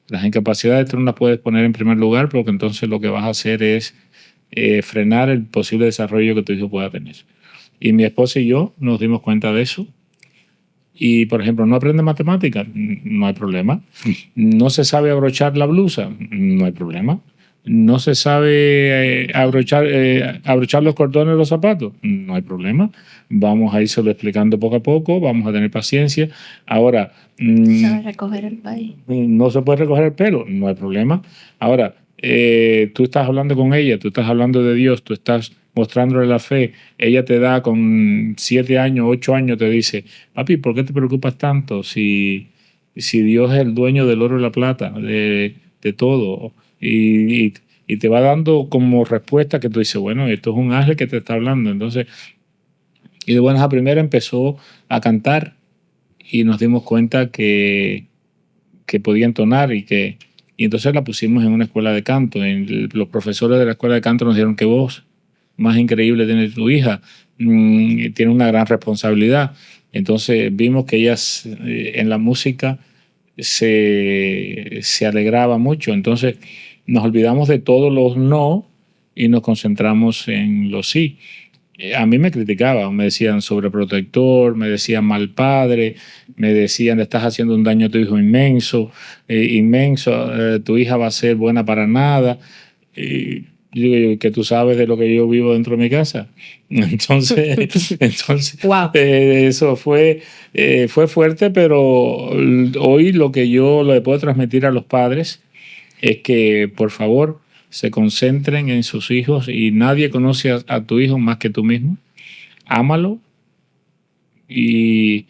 Las incapacidades tú no las puedes poner en primer lugar porque entonces lo que vas a hacer es frenar el posible desarrollo que tu hijo pueda tener. Y mi esposa y yo nos dimos cuenta de eso y, por ejemplo, no aprende matemáticas, no hay problema. No se sabe abrochar la blusa, no hay problema. No se sabe abrochar los cordones de los zapatos, no hay problema. Vamos a írselo explicando poco a poco, vamos a tener paciencia. Ahora, ¿Sabe recoger el país? no se puede recoger el pelo, no hay problema. Ahora, tú estás hablando con ella, tú estás hablando de Dios, tú estás mostrándole la fe. Ella te da con 7 años, 8 años, te dice, papi, ¿por qué te preocupas tanto si Dios es el dueño del oro y la plata, de todo? Y te va dando como respuesta que tú dices, bueno, esto es un ángel que te está hablando. Entonces, y de buenas a primeras empezó a cantar y nos dimos cuenta que podía entonar y entonces la pusimos en una escuela de canto. Los profesores de la escuela de canto nos dijeron, qué voz más increíble tiene tu hija, tiene una gran responsabilidad. Entonces vimos que ella en la música se alegraba mucho. Entonces nos olvidamos de todos los no y nos concentramos en los sí. A mí me criticaban, me decían sobreprotector, me decían mal padre, me decían estás haciendo un daño a tu hijo inmenso, tu hija va a ser buena para nada. Y yo digo, que tú sabes de lo que yo vivo dentro de mi casa. Entonces Wow. Eso fue fuerte, pero hoy lo que yo le puedo transmitir a los padres es que, por favor, se concentren en sus hijos y nadie conoce a tu hijo más que tú mismo. Ámalo y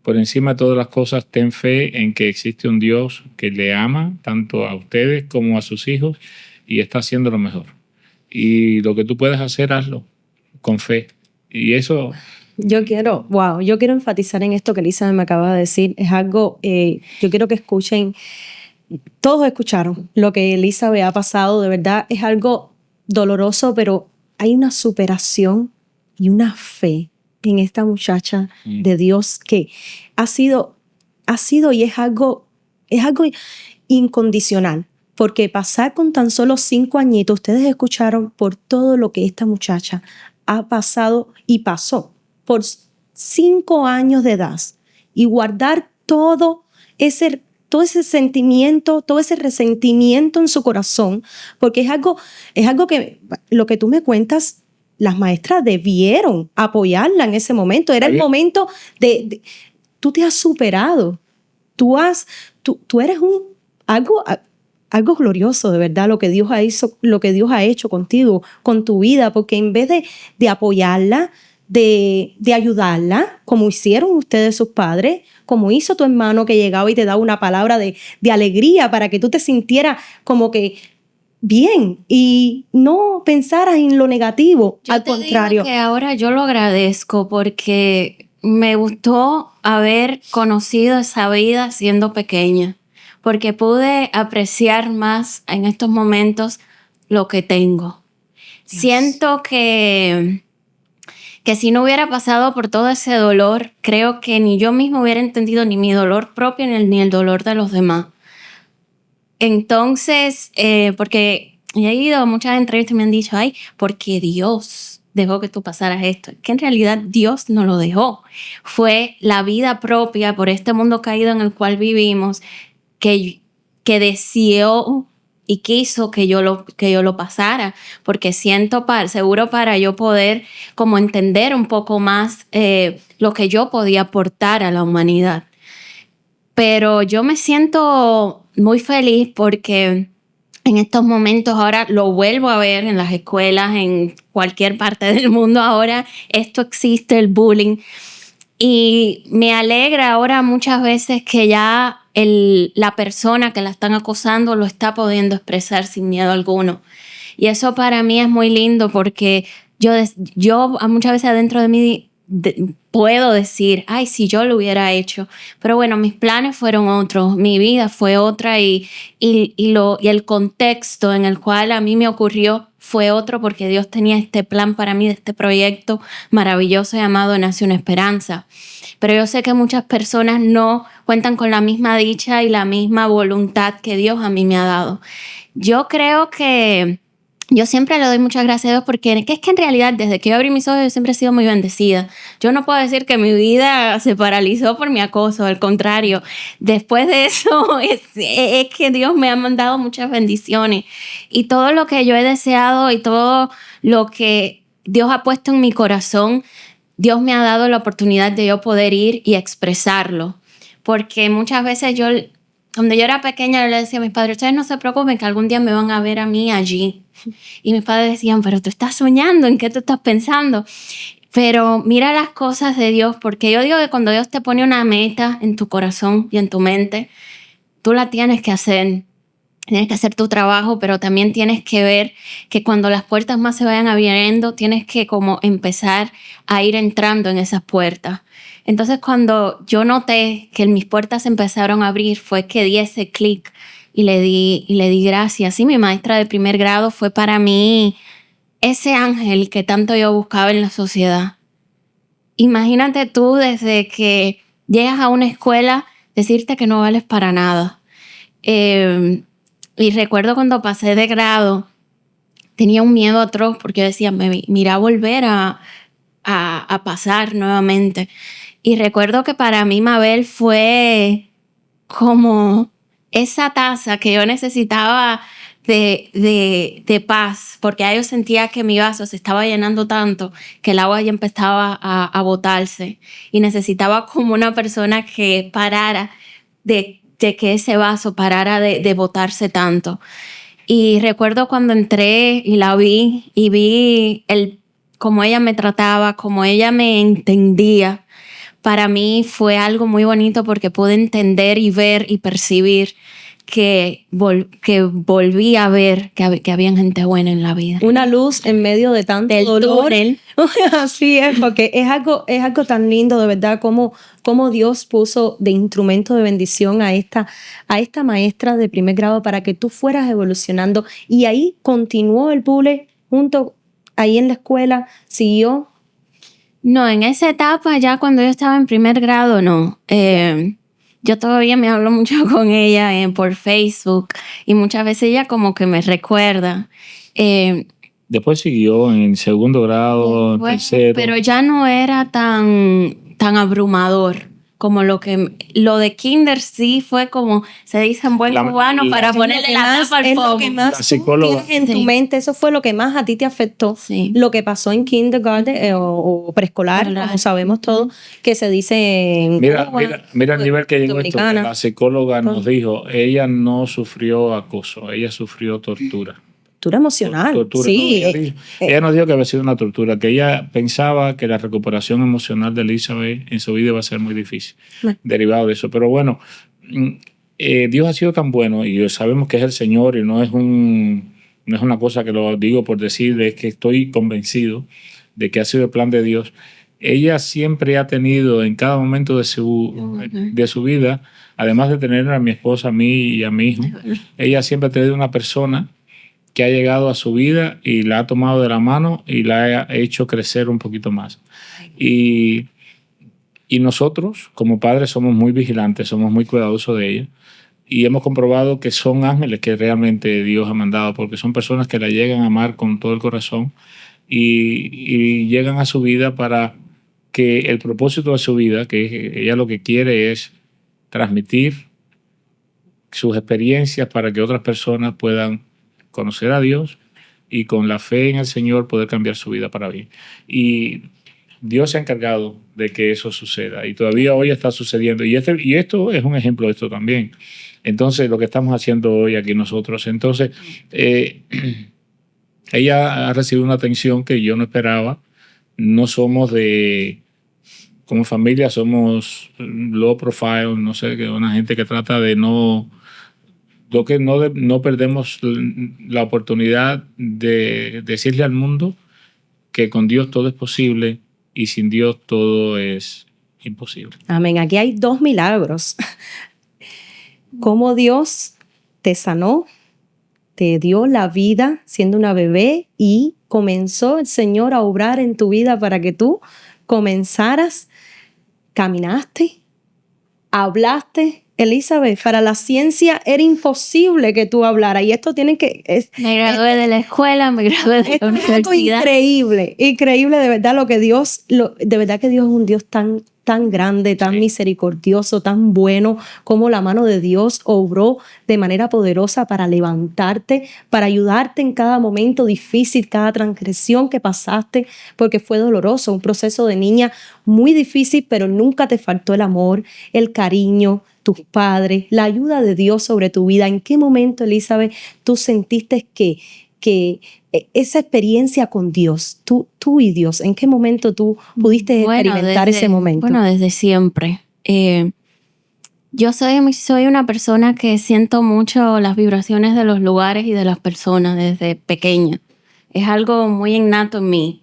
por encima de todas las cosas ten fe en que existe un Dios que le ama tanto a ustedes como a sus hijos y está haciendo lo mejor. Y lo que tú puedes hacer, hazlo con fe. Y eso... Yo quiero enfatizar en esto que Elizabeth me acaba de decir. Es algo, yo quiero que escuchen. Todos escucharon lo que Elizabeth ha pasado, de verdad es algo doloroso, pero hay una superación y una fe en esta muchacha de Dios que ha sido y es algo incondicional, porque pasar con tan solo 5 añitos, ustedes escucharon por todo lo que esta muchacha ha pasado y pasó por 5 años de edad y guardar todo ese sentimiento, todo ese resentimiento en su corazón, porque es algo que lo que tú me cuentas, las maestras debieron apoyarla en ese momento. Era el momento de tú te has superado, tú eres algo glorioso, de verdad, lo que Dios ha hecho contigo, con tu vida, porque en vez de apoyarla, de ayudarla, como hicieron ustedes sus padres, como hizo tu hermano que llegaba y te daba una palabra de alegría para que tú te sintieras como que bien y no pensaras en lo negativo. Yo al te contrario. digo que ahora yo lo agradezco porque me gustó haber conocido esa vida siendo pequeña, porque pude apreciar más en estos momentos lo que tengo. Dios. Siento que si no hubiera pasado por todo ese dolor, creo que ni yo mismo hubiera entendido ni mi dolor propio ni el dolor de los demás. Entonces, porque he ido a muchas entrevistas y me han dicho, ay, porque Dios dejó que tú pasaras esto. Que en realidad Dios no lo dejó. Fue la vida propia por este mundo caído en el cual vivimos que deseó y quiso que yo lo pasara, porque siento seguro para yo poder como entender un poco más lo que yo podía aportar a la humanidad. Pero yo me siento muy feliz porque en estos momentos ahora lo vuelvo a ver en las escuelas, en cualquier parte del mundo ahora esto existe, el bullying. Y me alegra ahora muchas veces que ya la persona que la están acosando lo está pudiendo expresar sin miedo alguno. Y eso para mí es muy lindo porque yo muchas veces adentro de mí puedo decir, ay, si yo lo hubiera hecho. Pero bueno, mis planes fueron otros, mi vida fue otra y el contexto en el cual a mí me ocurrió fue otro porque Dios tenía este plan para mí de este proyecto maravilloso llamado Nace una Esperanza. Pero yo sé que muchas personas no cuentan con la misma dicha y la misma voluntad que Dios a mí me ha dado. Yo creo que yo siempre le doy muchas gracias a Dios porque es que en realidad desde que yo abrí mis ojos yo siempre he sido muy bendecida. Yo no puedo decir que mi vida se paralizó por mi acoso, al contrario. Después de eso es que Dios me ha mandado muchas bendiciones y todo lo que yo he deseado y todo lo que Dios ha puesto en mi corazón, Dios me ha dado la oportunidad de yo poder ir y expresarlo. Porque muchas veces cuando yo era pequeña, yo le decía a mis padres, ustedes no se preocupen que algún día me van a ver a mí allí. Y mis padres decían, pero tú estás soñando, ¿en qué tú estás pensando? Pero mira las cosas de Dios, porque yo digo que cuando Dios te pone una meta en tu corazón y en tu mente, tú la tienes que hacer. Tienes que hacer tu trabajo, pero también tienes que ver que cuando las puertas más se vayan abriendo, tienes que como empezar a ir entrando en esas puertas. Entonces, cuando yo noté que mis puertas se empezaron a abrir, fue que di ese clic y le di gracias. Y mi maestra de primer grado fue para mí ese ángel que tanto yo buscaba en la sociedad. Imagínate tú desde que llegas a una escuela decirte que no vales para nada. Y recuerdo cuando pasé de grado, tenía un miedo atroz porque yo decía, me irá a volver a pasar nuevamente. Y recuerdo que para mí Mabel fue como esa taza que yo necesitaba de paz, porque ya yo sentía que mi vaso se estaba llenando tanto que el agua ya empezaba a botarse y necesitaba como una persona que parara de que ese vaso parara de botarse tanto. Y recuerdo cuando entré y la vi y vi cómo ella me trataba, cómo ella me entendía. Para mí fue algo muy bonito porque pude entender y ver y percibir que volví a ver que había gente buena en la vida. Una luz en medio de tanto dolor. Túnel. Así es, porque es algo tan lindo, de verdad, como Dios puso de instrumento de bendición a esta maestra de primer grado para que tú fueras evolucionando. Y ahí continuó el Bule junto, ahí en la escuela, siguió. No, en esa etapa, ya cuando yo estaba en primer grado, no. Yo todavía me hablo mucho con ella por Facebook y muchas veces ella como que me recuerda. Después siguió en segundo grado, en tercero. Pero ya no era tan abrumador como lo de kinder sí fue como se dice en buen cubano para ponerle la tapa al fuego. La psicóloga. En tu mente, eso fue lo que más a ti te afectó. Sí. Lo que pasó en kindergarten o preescolar, como sabemos todos, que se dice en Mira el nivel que llegó esto. La psicóloga nos dijo, ella no sufrió acoso, ella sufrió tortura. Tortura emocional. Tortura. Sí. Ella nos dijo que había sido una tortura, que ella pensaba que la recuperación emocional de Elizabeth en su vida iba a ser muy difícil, derivado de eso. Pero bueno, Dios ha sido tan bueno y sabemos que es el Señor y no es una cosa que lo digo por decir, es que estoy convencido de que ha sido el plan de Dios. Ella siempre ha tenido en cada momento de su vida, además de tener a mi esposa, a mí y a mi hijo, ella siempre ha tenido una persona que ha llegado a su vida y la ha tomado de la mano y la ha hecho crecer un poquito más. Y nosotros, como padres, somos muy vigilantes, somos muy cuidadosos de ella. Y hemos comprobado que son ángeles que realmente Dios ha mandado, porque son personas que la llegan a amar con todo el corazón y llegan a su vida para que el propósito de su vida, que ella lo que quiere es transmitir sus experiencias para que otras personas puedan conocer a Dios y con la fe en el Señor poder cambiar su vida para bien. Y Dios se ha encargado de que eso suceda y todavía hoy está sucediendo. Y esto es un ejemplo de esto también. Entonces, lo que estamos haciendo hoy aquí nosotros. Entonces, ella ha recibido una atención que yo no esperaba. No somos como familia, somos low profile, no sé, una gente que trata de no perdemos la oportunidad de decirle al mundo que con Dios todo es posible y sin Dios todo es imposible. Amén. Aquí hay 2 milagros. Cómo Dios te sanó, te dio la vida siendo una bebé y comenzó el Señor a obrar en tu vida para que tú comenzaras, caminaste, hablaste Elizabeth, para la ciencia era imposible que tú hablaras. Y esto tiene que... Me gradué de la escuela, me gradué de la es algo universidad. increíble de verdad de verdad que Dios es un Dios tan grande, tan misericordioso, tan bueno, como la mano de Dios obró de manera poderosa para levantarte, para ayudarte en cada momento difícil, cada transgresión que pasaste, porque fue doloroso, un proceso de niña muy difícil, pero nunca te faltó el amor, el cariño, tus padres, la ayuda de Dios sobre tu vida. ¿En qué momento, Elizabeth, tú sentiste que esa experiencia con Dios, tú y Dios, ¿en qué momento tú pudiste experimentar ese momento? Bueno, desde siempre. Yo soy una persona que siento mucho las vibraciones de los lugares y de las personas desde pequeña. Es algo muy innato en mí.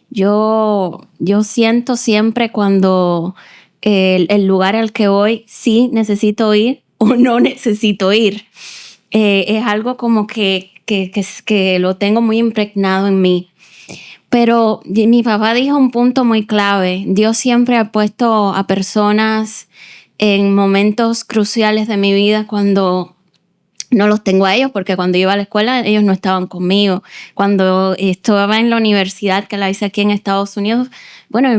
Yo siento siempre cuando el lugar al que voy sí necesito ir o no necesito ir. Es algo como que lo tengo muy impregnado en mí. Pero mi papá dijo un punto muy clave. Dios siempre ha puesto a personas en momentos cruciales de mi vida cuando no los tengo a ellos, porque cuando iba a la escuela ellos no estaban conmigo. Cuando estaba en la universidad, que la hice aquí en Estados Unidos, bueno,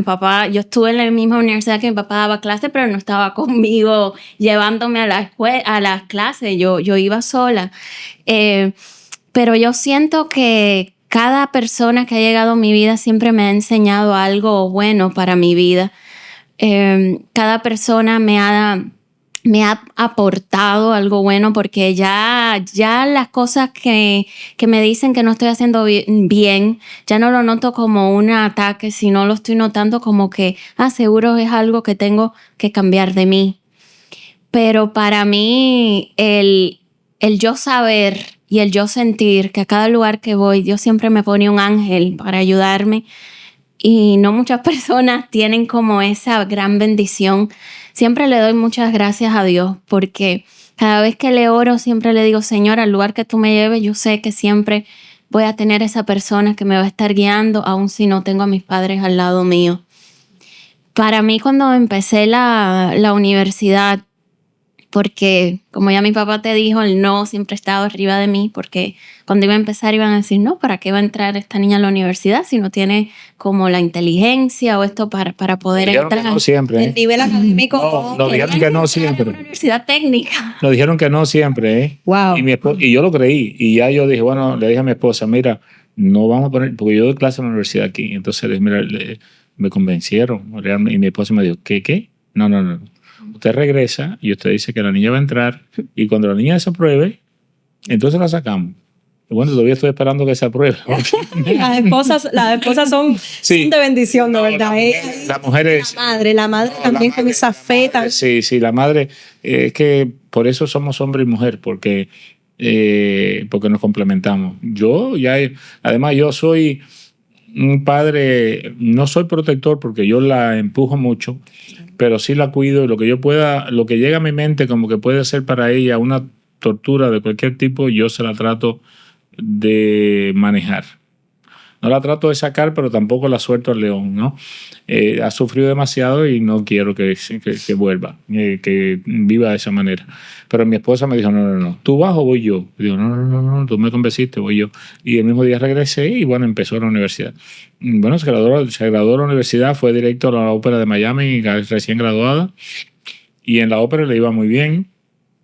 yo estuve en la misma universidad que mi papá daba clases, pero no estaba conmigo llevándome a las clases. Yo iba sola. Pero yo siento que cada persona que ha llegado a mi vida siempre me ha enseñado algo bueno para mi vida. Cada persona me ha aportado algo bueno, porque ya las cosas que me dicen que no estoy haciendo bien, ya no lo noto como un ataque, sino lo estoy notando como que seguro es algo que tengo que cambiar de mí. Pero para mí el yo saber y el yo sentir que a cada lugar que voy Dios siempre me pone un ángel para ayudarme, y no muchas personas tienen como esa gran bendición. Siempre le doy muchas gracias a Dios, porque cada vez que le oro siempre le digo: Señor, al lugar que tú me lleves, yo sé que siempre voy a tener esa persona que me va a estar guiando, aun si no tengo a mis padres al lado mío. Para mí, cuando empecé la universidad, porque como ya mi papá te dijo, el no siempre ha estado arriba de mí, porque cuando iba a empezar iban a decir: no, ¿para qué va a entrar esta niña a la universidad si no tiene como la inteligencia o esto para poder entrar? No siempre, El nivel académico. No, dijeron que no siempre. Una universidad técnica. Nos dijeron que no siempre, ¿eh? Wow. Y yo lo creí. Y ya yo dije, bueno, le dije a mi esposa: mira, no vamos a poner, porque yo doy clase en la universidad aquí. Entonces, mira, me convencieron. Y mi esposa me dijo: ¿qué? No. Usted regresa y usted dice que la niña va a entrar, y cuando la niña se apruebe, entonces la sacamos. Y bueno, todavía estoy esperando que se apruebe. Las esposas son de bendición, de verdad. Las mujeres... La madre también con esa fe. Sí, la madre. Es que por eso somos hombre y mujer, porque nos complementamos. Además, yo soy un padre, no soy protector porque yo la empujo mucho, pero sí la cuido, y lo que llega a mi mente como que puede ser para ella una tortura de cualquier tipo, yo se la trato de manejar. No la trato de sacar, pero tampoco la suelto al león, ¿no? Ha sufrido demasiado y no quiero que vuelva, que viva de esa manera. Pero mi esposa me dijo: no, ¿tú vas o voy yo? Y digo: no, tú me convenciste, voy yo. Y el mismo día regresé y bueno, empezó la universidad. Bueno, se graduó de la universidad, fue directo a la ópera de Miami, recién graduada. Y en la ópera le iba muy bien.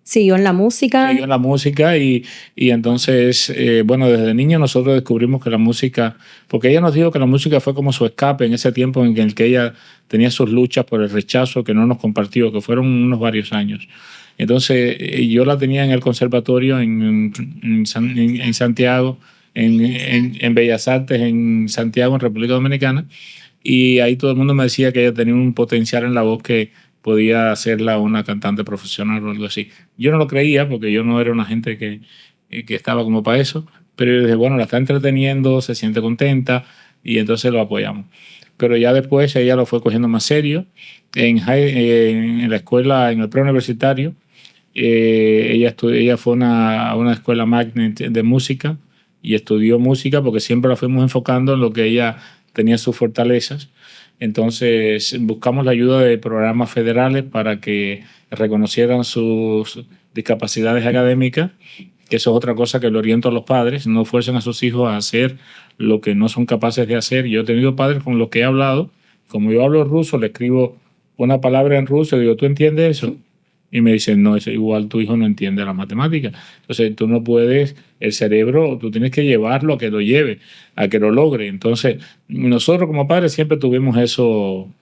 Siguió en la música. Y entonces, bueno, desde niño nosotros descubrimos que la música, porque ella nos dijo que la música fue como su escape en ese tiempo en el que ella tenía sus luchas por el rechazo que no nos compartió, que fueron unos varios años. Entonces, yo la tenía en el conservatorio en Santiago, en Bellas Artes, en Santiago, en República Dominicana, y ahí todo el mundo me decía que ella tenía un potencial en la voz que podía hacerla una cantante profesional o algo así. Yo no lo creía porque yo no era una gente que estaba como para eso, pero yo dije: bueno, la está entreteniendo, se siente contenta, y entonces lo apoyamos. Pero ya después ella lo fue cogiendo más serio. En la escuela, en el preuniversitario, ella fue a una escuela magnet de música y estudió música, porque siempre la fuimos enfocando en lo que ella tenía sus fortalezas. Entonces buscamos la ayuda de programas federales para que reconocieran sus discapacidades académicas, que eso es otra cosa que le oriento a los padres, no fuercen a sus hijos a hacer lo que no son capaces de hacer. Yo he tenido padres con los que he hablado, como yo hablo ruso, le escribo una palabra en ruso y digo, ¿tú entiendes eso? Y me dicen, no, eso igual tu hijo no entiende la matemática. Entonces tú no puedes, el cerebro, tú tienes que llevarlo a que lo lleve, a que lo logre. Entonces nosotros como padres siempre tuvimos eso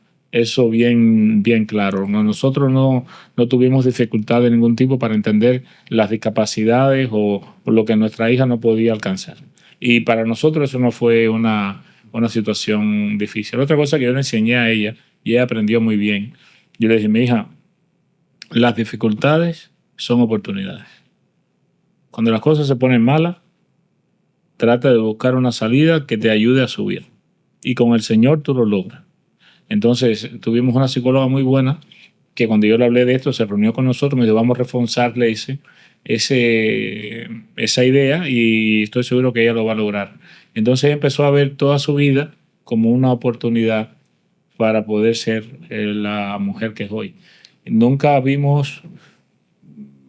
bien, bien claro. Nosotros no tuvimos dificultad de ningún tipo para entender las discapacidades o lo que nuestra hija no podía alcanzar. Y para nosotros eso no fue una situación difícil. Otra cosa que yo le enseñé a ella, y ella aprendió muy bien, yo le dije, mi hija, las dificultades son oportunidades. Cuando las cosas se ponen malas, trata de buscar una salida que te ayude a subir. Y con el Señor tú lo logras. Entonces tuvimos una psicóloga muy buena que cuando yo le hablé de esto se reunió con nosotros, me dijo, vamos a reforzarle esa idea y estoy seguro que ella lo va a lograr. Entonces ella empezó a ver toda su vida como una oportunidad para poder ser la mujer que es hoy. Nunca vimos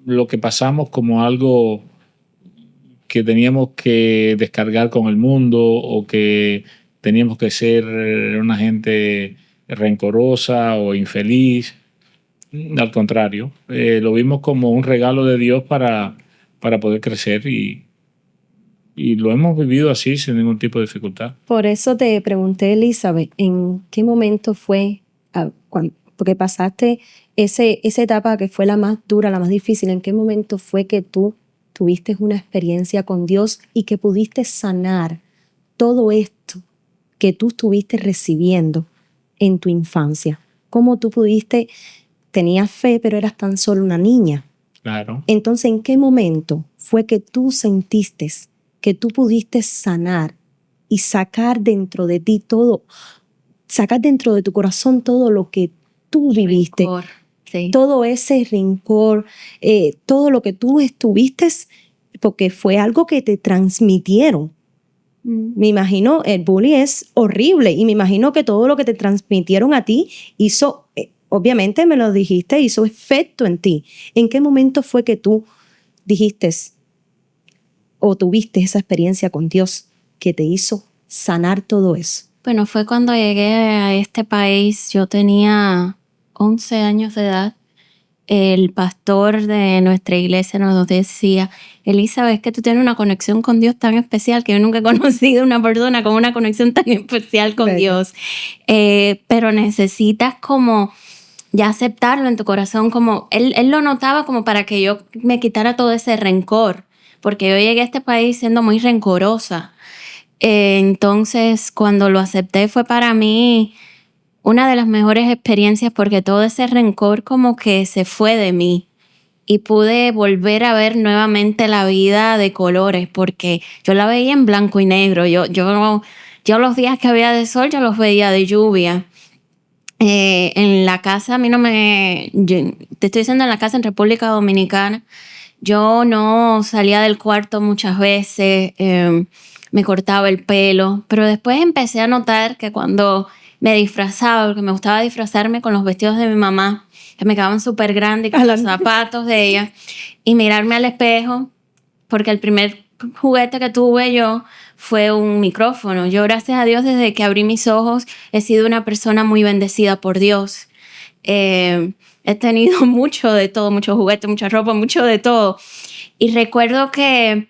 lo que pasamos como algo que teníamos que descargar con el mundo o que teníamos que ser una gente rencorosa o infeliz. Al contrario, lo vimos como un regalo de Dios para poder crecer y lo hemos vivido así sin ningún tipo de dificultad. Por eso te pregunté, Elizabeth, ¿en qué momento fue, porque pasaste esa etapa que fue la más dura, la más difícil, ¿en qué momento fue que tú tuviste una experiencia con Dios y que pudiste sanar todo esto que tú estuviste recibiendo en tu infancia? ¿Cómo tú pudiste, tenías fe, pero eras tan solo una niña? Claro. Entonces, ¿en qué momento fue que tú sentiste que tú pudiste sanar y sacar dentro de ti todo, sacar dentro de tu corazón todo lo que tú viviste? Rencor, sí. Todo ese rencor, todo lo que tú estuviste, porque fue algo que te transmitieron. Me imagino, el bullying es horrible y me imagino que todo lo que te transmitieron a ti hizo, obviamente me lo dijiste, hizo efecto en ti. ¿En qué momento fue que tú dijiste o tuviste esa experiencia con Dios que te hizo sanar todo eso? Bueno, fue cuando llegué a este país, yo tenía 11 años de edad. El pastor de nuestra iglesia nos decía, Elizabeth, es que tú tienes una conexión con Dios tan especial que yo nunca he conocido una persona con una conexión tan especial con Dios. Pero necesitas como ya aceptarlo en tu corazón, como él lo notaba como para que yo me quitara todo ese rencor, porque yo llegué a este país siendo muy rencorosa. Entonces, cuando lo acepté fue para mí una de las mejores experiencias porque todo ese rencor como que se fue de mí y pude volver a ver nuevamente la vida de colores porque yo la veía en blanco y negro. Yo los días que había de sol, yo los veía de lluvia. En la casa, a mí te estoy diciendo en la casa en República Dominicana, yo no salía del cuarto muchas veces, me cortaba el pelo, pero después empecé a notar que cuando me disfrazaba, porque me gustaba disfrazarme con los vestidos de mi mamá, que me quedaban súper grandes, con los zapatos de ella, y mirarme al espejo, porque el primer juguete que tuve yo fue un micrófono. Yo, gracias a Dios, desde que abrí mis ojos, he sido una persona muy bendecida por Dios. He tenido mucho de todo, muchos juguetes, mucha ropa, mucho de todo. Y recuerdo que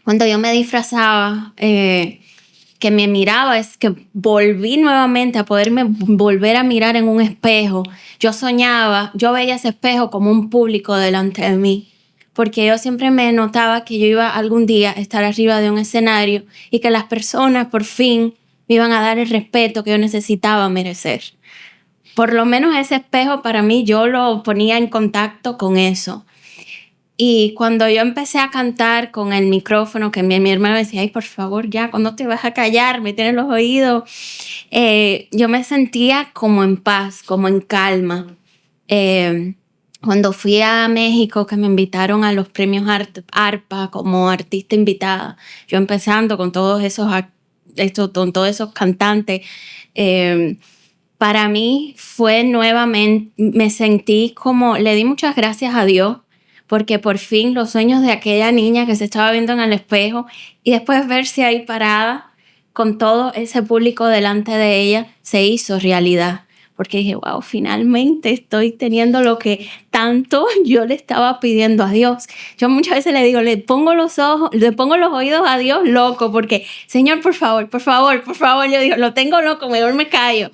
cuando yo me disfrazaba, que me miraba, es que volví nuevamente a poderme volver a mirar en un espejo. Yo soñaba, yo veía ese espejo como un público delante de mí, porque yo siempre me notaba que yo iba algún día a estar arriba de un escenario y que las personas por fin me iban a dar el respeto que yo necesitaba merecer. Por lo menos ese espejo para mí yo lo ponía en contacto con eso. Y cuando yo empecé a cantar con el micrófono, que mi hermano me decía, ay, por favor, ya, ¿cuándo te vas a callar? Me tienes los oídos. Yo me sentía como en paz, como en calma. Cuando fui a México, que me invitaron a los premios ARPA como artista invitada, yo empezando con todos esos cantantes, para mí fue nuevamente, me sentí como, le di muchas gracias a Dios, porque por fin los sueños de aquella niña que se estaba viendo en el espejo y después verse ahí parada con todo ese público delante de ella, se hizo realidad. Porque dije, wow, finalmente estoy teniendo lo que tanto yo le estaba pidiendo a Dios. Yo muchas veces le digo, le pongo los oídos a Dios loco, porque, Señor, por favor, por favor, por favor. Yo digo, lo tengo loco, mejor me callo.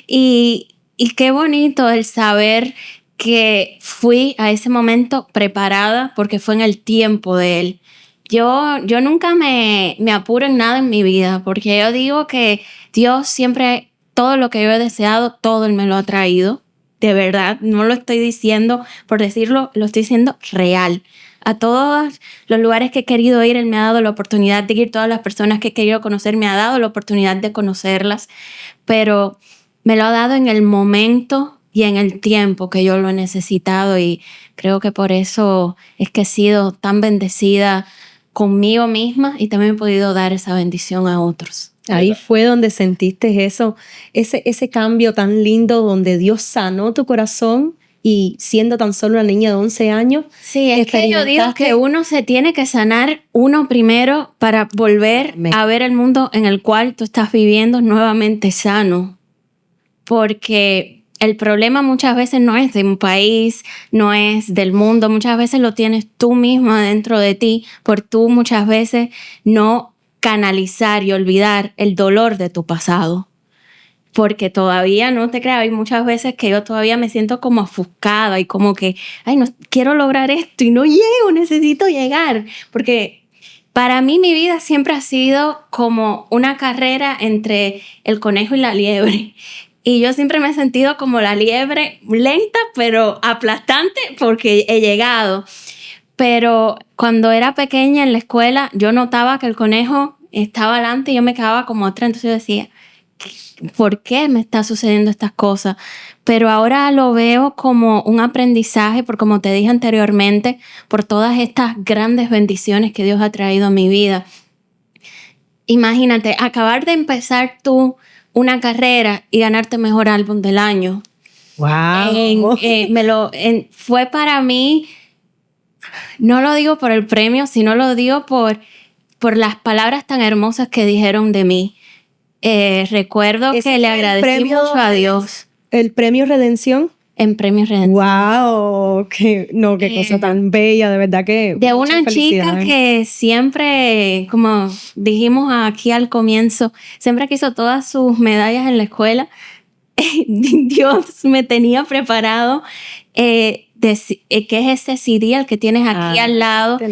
Y qué bonito el saber que fui a ese momento preparada, porque fue en el tiempo de Él. Yo nunca me apuro en nada en mi vida, porque yo digo que Dios siempre... Todo lo que yo he deseado, todo Él me lo ha traído. De verdad, no lo estoy diciendo por decirlo, lo estoy diciendo real. A todos los lugares que he querido ir, Él me ha dado la oportunidad de ir. Todas las personas que he querido conocer, me ha dado la oportunidad de conocerlas. Pero me lo ha dado en el momento y en el tiempo que yo lo he necesitado. Y creo que por eso es que he sido tan bendecida conmigo misma y también he podido dar esa bendición a otros. Ahí fue donde sentiste eso, ese cambio tan lindo donde Dios sanó tu corazón y siendo tan solo una niña de 11 años. Sí, es que yo digo que uno se tiene que sanar uno primero para volver a ver el mundo en el cual tú estás viviendo nuevamente sano. Porque el problema muchas veces no es de un país, no es del mundo, muchas veces lo tienes tú misma dentro de ti, por tú muchas veces no canalizar y olvidar el dolor de tu pasado. Porque todavía, no te creas, hay muchas veces que yo todavía me siento como ofuscada y como que, ay, no quiero lograr esto y no llego, necesito llegar. Porque para mí mi vida siempre ha sido como una carrera entre el conejo y la liebre. Y yo siempre me he sentido como la liebre, lenta pero aplastante porque he llegado. Pero cuando era pequeña en la escuela, yo notaba que el conejo estaba adelante y yo me quedaba como atrás. Entonces yo decía, ¿por qué me está sucediendo estas cosas? Pero ahora lo veo como un aprendizaje, por como te dije anteriormente, por todas estas grandes bendiciones que Dios ha traído a mi vida. Imagínate, acabar de empezar tú una carrera y ganarte mejor álbum del año. ¡Wow! Fue para mí... No lo digo por el premio, sino lo digo por las palabras tan hermosas que dijeron de mí. Recuerdo que le agradecí mucho a Dios. ¿El premio Redención? En Premio Redención. ¡Wow! Qué cosa tan bella, de verdad que... De una chica que siempre, como dijimos aquí al comienzo, siempre quiso todas sus medallas en la escuela. Dios me tenía preparado... ¿qué es ese CD el que tienes aquí al lado? Wow.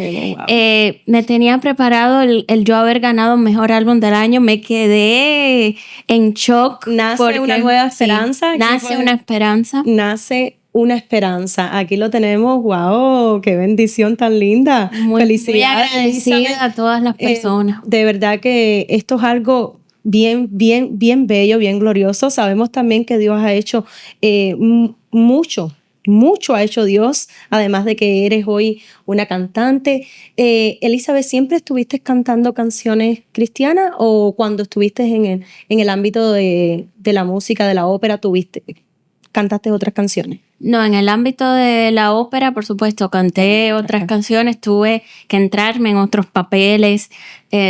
Me tenía preparado el yo haber ganado mejor álbum del año. Me quedé en shock. Nace una nueva esperanza. Sí, nace una esperanza. Nace una esperanza. Aquí lo tenemos. ¡Wow! ¡Qué bendición tan linda! Felicidades. Muy agradecida a todas las personas. De verdad que esto es algo bien bello, bien glorioso. Sabemos también que Dios ha hecho mucho ha hecho Dios, además de que eres hoy una cantante. Elizabeth, ¿siempre estuviste cantando canciones cristianas o cuando estuviste en el ámbito de la música, de la ópera, cantaste otras canciones? No, en el ámbito de la ópera, por supuesto, canté otras canciones, tuve que entrarme en otros papeles,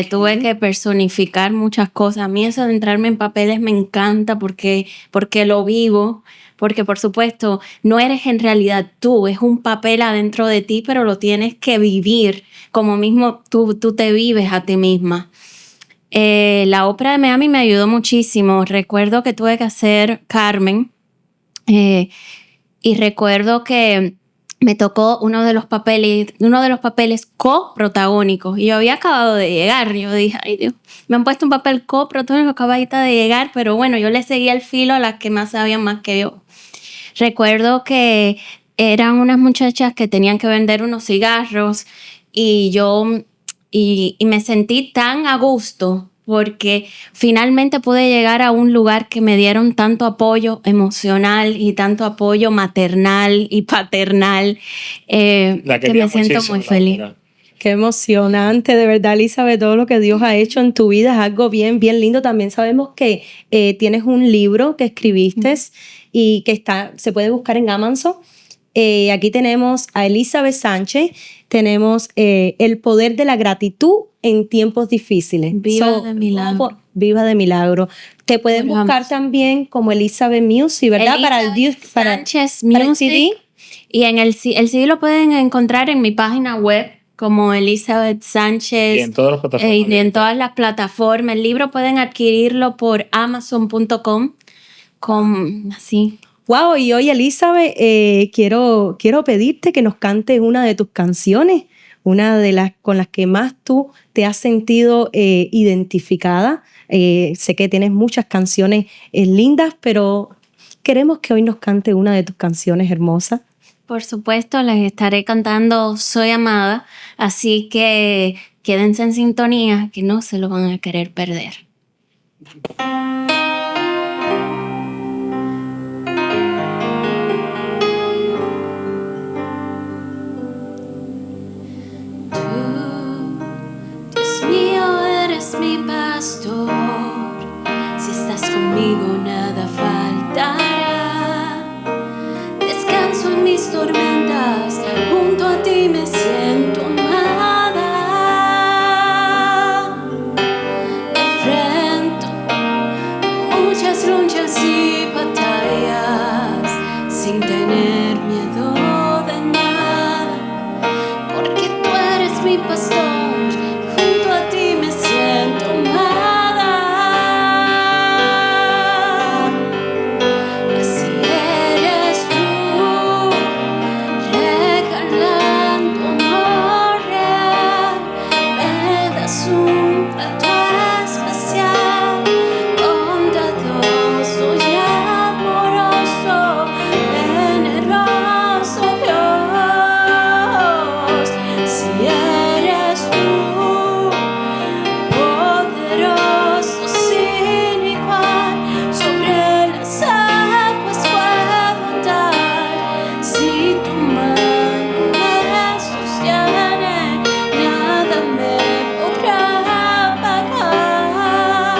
tuve que personificar muchas cosas. A mí eso de entrarme en papeles me encanta porque lo vivo. Porque, por supuesto, no eres en realidad tú, es un papel adentro de ti, pero lo tienes que vivir como mismo tú te vives a ti misma. La ópera de Miami me ayudó muchísimo. Recuerdo que tuve que hacer Carmen y recuerdo que me tocó uno de los papeles coprotagónicos y yo había acabado de llegar. Yo dije, ay Dios, me han puesto un papel coprotagónico, acabadita de llegar, pero bueno, yo le seguía el filo a las que más sabían más que yo. Recuerdo que eran unas muchachas que tenían que vender unos cigarros y me sentí tan a gusto porque finalmente pude llegar a un lugar que me dieron tanto apoyo emocional y tanto apoyo maternal y paternal que me siento muy feliz. Qué emocionante, de verdad, Elizabeth, todo lo que Dios ha hecho en tu vida es algo bien, bien lindo. También sabemos que tienes un libro que escribiste y que se puede buscar en Amazon. Aquí tenemos a Elizabeth Sánchez, tenemos El poder de la gratitud en tiempos difíciles. Viva de milagro. Viva de milagro. Te pueden Oramos. buscar también como Elizabeth Music, ¿verdad? Sánchez para el Music. CD. Y en el CD lo pueden encontrar en mi página web como Elizabeth Sánchez. Y en todas las plataformas. Y en todas las plataformas. El libro pueden adquirirlo por amazon.com. Así. Wow, y hoy, Elizabeth, quiero pedirte que nos cantes una de tus canciones, una de las con las que más tú te has sentido identificada. Sé que tienes muchas canciones lindas, pero queremos que hoy nos cante una de tus canciones hermosas. Por supuesto, les estaré cantando Soy Amada, así que quédense en sintonía, que no se lo van a querer perder. Dios mío, eres mi pastor, si estás conmigo nada faltará. Descanso en mis tormentas, junto a ti me siento amada. Enfrento muchas luchas y batallas sin tener miedo de nada, porque tú eres mi pastor, junto a ti me siento amada. Así eres tú, regalando amor real, me das un trato especial, bondadoso y amoroso, generoso Dios. Si eres tú, poderoso sin igual, sobre las aguas puedo andar. Si tu mano me sostiene, nada me podrá apagar.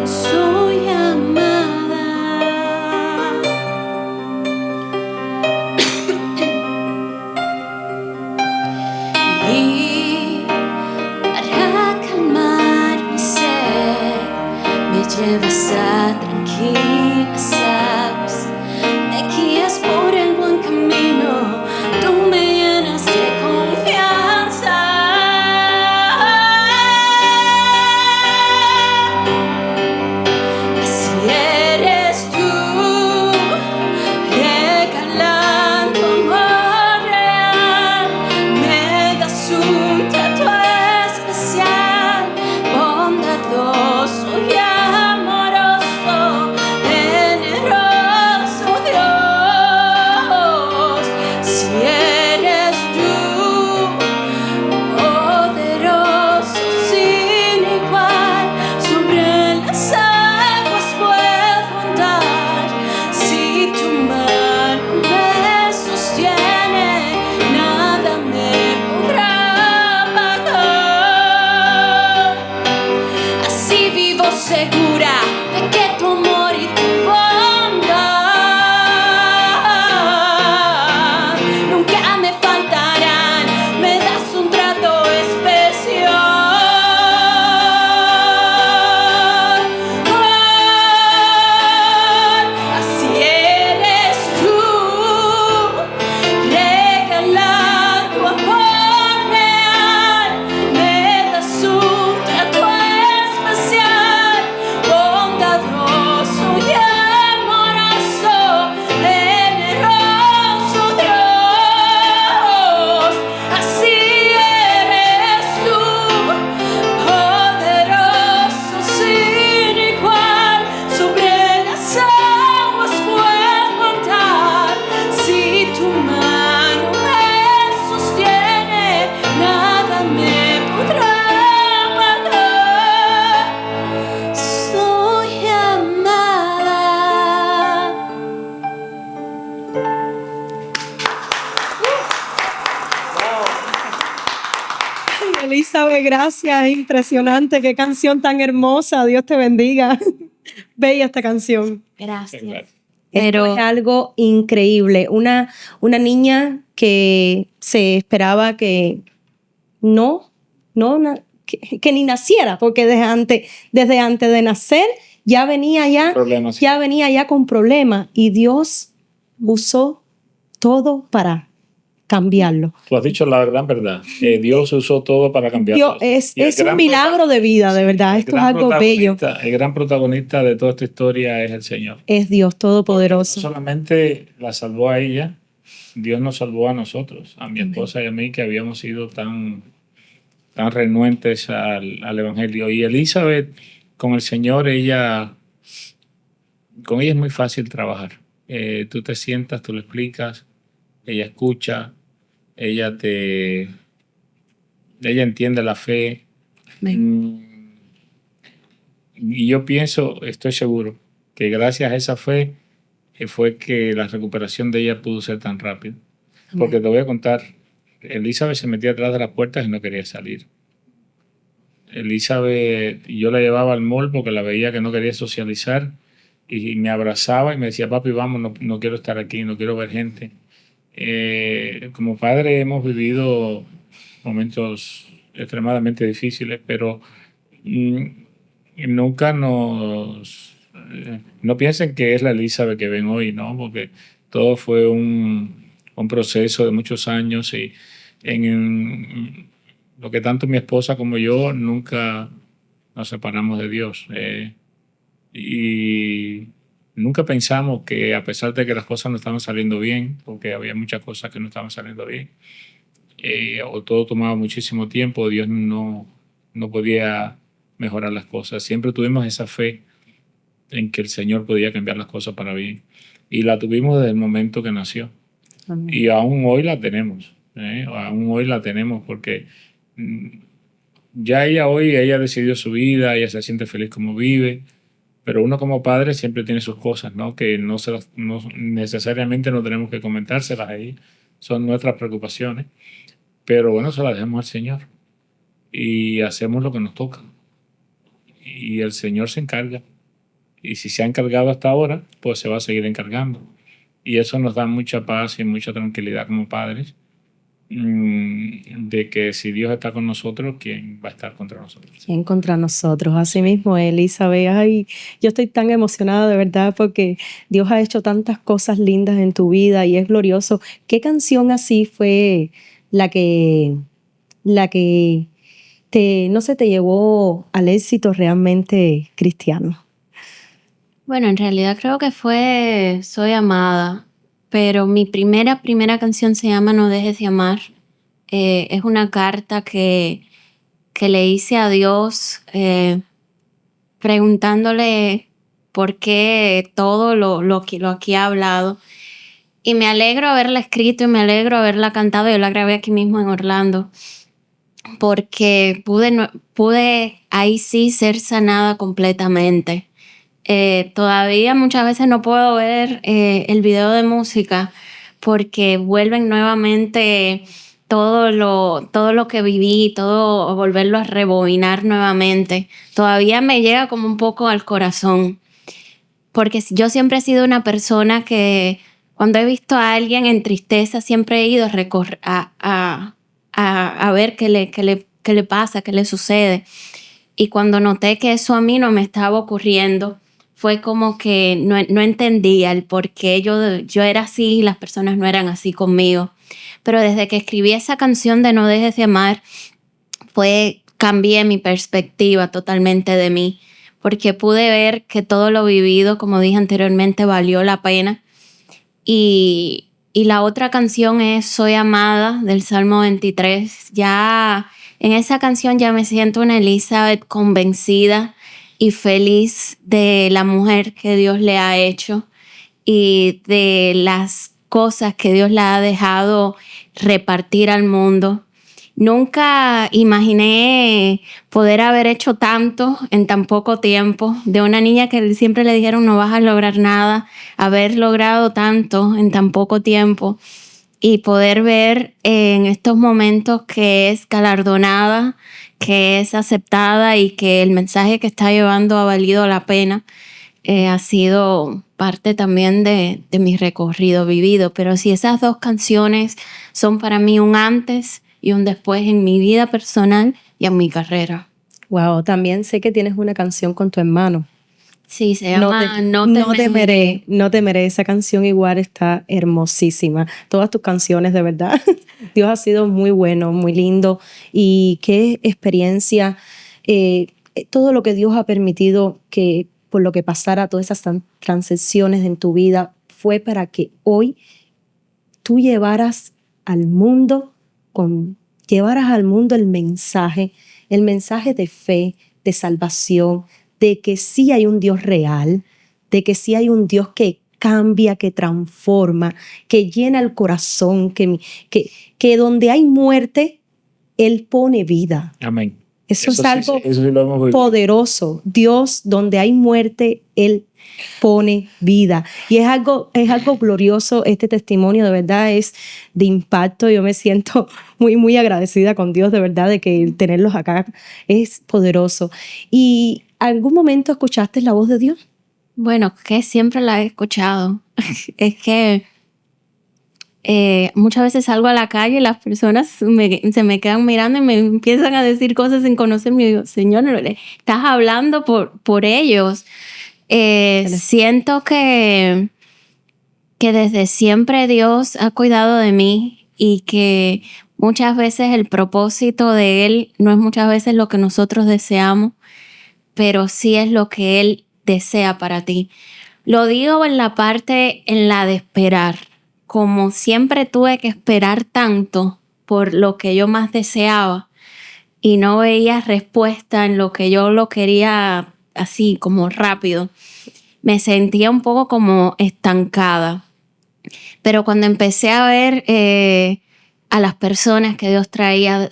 Soy amada. Y para calmar mi sed, me llevas a tranquilas aguas, me guías por el buen camino, tú me llenas de confianza. Así eres tú, regalando amor real, me das un trato especial, bondadoso y amoroso, generoso Dios. Si eres tú, poderoso sin igual, sobre las aguas puedo andar. Si tu mano me sostiene, nada me podrá apagar. Así vivo segura de que tu amor y tu bondad nunca me faltarán, me das un trato especial. Así eres tú, regalando amor real, me das un trato especial, bondadoso y amoroso, generoso Dios. Así eres tú, poderoso sin igual, sobre las aguas puedo andar. Si tu mano me sostiene, nada me podrá apagar. Soy amada. Elizabeth, gracias, impresionante, qué canción tan hermosa, Dios te bendiga. Bella esta canción. Gracias. Esto es algo increíble. Una niña que se esperaba que que ni naciera, porque desde antes de nacer ya venía ya con problemas, y Dios usó todo para cambiarlo. Tú has dicho la gran verdad. Dios usó todo para cambiarlo. Es un milagro de vida, de verdad. Esto es algo bello. El gran protagonista de toda esta historia es el Señor. Es Dios Todopoderoso. No solamente la salvó a ella, Dios nos salvó a nosotros, a mi esposa y a mí, que habíamos sido tan renuentes al Evangelio. Y Elizabeth, con el Señor, con ella es muy fácil trabajar. Tú te sientas, tú le explicas, ella escucha, ella entiende la fe. Y yo estoy seguro, que gracias a esa fe fue que la recuperación de ella pudo ser tan rápida. Porque te voy a contar, Elizabeth se metía atrás de las puertas y no quería salir. Elizabeth, yo la llevaba al mall porque la veía que no quería socializar, y me abrazaba y me decía, papi, vamos, no quiero estar aquí, no quiero ver gente. Como padre hemos vivido momentos extremadamente difíciles, pero nunca no piensen que es la Elizabeth que ven hoy, ¿no? Porque todo fue un proceso de muchos años, y en lo que tanto mi esposa como yo nunca nos separamos de Dios. Y nunca pensamos que, a pesar de que las cosas no estaban saliendo bien, porque había muchas cosas que no estaban saliendo bien, o todo tomaba muchísimo tiempo, Dios no podía mejorar las cosas. Siempre tuvimos esa fe en que el Señor podía cambiar las cosas para bien. Y la tuvimos desde el momento que nació. Amén. Y aún hoy la tenemos. Aún hoy la tenemos, porque ya ella decidió su vida, ella se siente feliz como vive, pero uno como padre siempre tiene sus cosas, ¿no? Que no necesariamente no tenemos que comentárselas ahí, son nuestras preocupaciones, pero bueno, se las dejamos al Señor y hacemos lo que nos toca, y el Señor se encarga, y si se ha encargado hasta ahora, pues se va a seguir encargando, y eso nos da mucha paz y mucha tranquilidad como padres, de que si Dios está con nosotros, ¿quién va a estar contra nosotros? ¿Quién contra nosotros? Así mismo, Elizabeth. Ay, yo estoy tan emocionada, de verdad, porque Dios ha hecho tantas cosas lindas en tu vida y es glorioso. ¿Qué canción así fue la que te llevó al éxito realmente cristiano? Bueno, en realidad creo que fue Soy Amada. Pero mi primera canción se llama No Dejes de Amar. Es una carta que le hice a Dios, preguntándole por qué todo lo que aquí ha hablado. Y me alegro haberla escrito y me alegro haberla cantado. Yo la grabé aquí mismo en Orlando, porque pude ahí sí ser sanada completamente. Todavía muchas veces no puedo ver el video de música, porque vuelven nuevamente todo lo que viví, todo volverlo a rebobinar nuevamente. Todavía me llega como un poco al corazón, porque yo siempre he sido una persona que cuando he visto a alguien en tristeza siempre he ido a ver qué le pasa, qué le sucede. Y cuando noté que eso a mí no me estaba ocurriendo, fue como que no entendía el por qué yo era así y las personas no eran así conmigo. Pero desde que escribí esa canción de No Dejes de Amar, cambié mi perspectiva totalmente de mí, porque pude ver que todo lo vivido, como dije anteriormente, valió la pena. Y la otra canción es Soy Amada, del Salmo 23. Ya en esa canción ya me siento una Elizabeth convencida y feliz de la mujer que Dios le ha hecho y de las cosas que Dios le ha dejado repartir al mundo. Nunca imaginé poder haber hecho tanto en tan poco tiempo. De una niña que siempre le dijeron no vas a lograr nada, haber logrado tanto en tan poco tiempo. y poder ver en estos momentos que es galardonada, que es aceptada y que el mensaje que está llevando ha valido la pena, ha sido parte también de mi recorrido vivido. Pero sí, esas dos canciones son para mí un antes y un después en mi vida personal y en mi carrera. Wow, también sé que tienes una canción con tu hermano. Sí, se llama No temeré. Esa canción igual está hermosísima. Todas tus canciones, de verdad. Dios ha sido muy bueno, muy lindo. Y qué experiencia. Todo lo que Dios ha permitido que por lo que pasara, todas esas transiciones en tu vida, fue para que hoy tú llevaras al mundo el mensaje de fe, de salvación, de que sí hay un Dios real, de que sí hay un Dios que cambia, que transforma, que llena el corazón, que donde hay muerte, Él pone vida. Amén. Eso es algo eso sí lo hemos vivido. poderoso. Dios, donde hay muerte, Él pone vida. Y es algo glorioso. Este testimonio de verdad es de impacto. Yo me siento muy, muy agradecida con Dios, de verdad, de que tenerlos acá es poderoso. ¿Y algún momento escuchaste la voz de Dios? Bueno, que siempre la he escuchado. Es que muchas veces salgo a la calle y las personas se me quedan mirando y me empiezan a decir cosas sin conocerme. Y digo, Señor, estás hablando por ellos. Siento que desde siempre Dios ha cuidado de mí y que muchas veces el propósito de Él no es muchas veces lo que nosotros deseamos, pero sí es lo que Él desea para ti. Lo digo en la de esperar. Como siempre tuve que esperar tanto por lo que yo más deseaba y no veía respuesta en lo que yo lo quería así como rápido, me sentía un poco como estancada. Pero cuando empecé a ver a las personas que Dios traía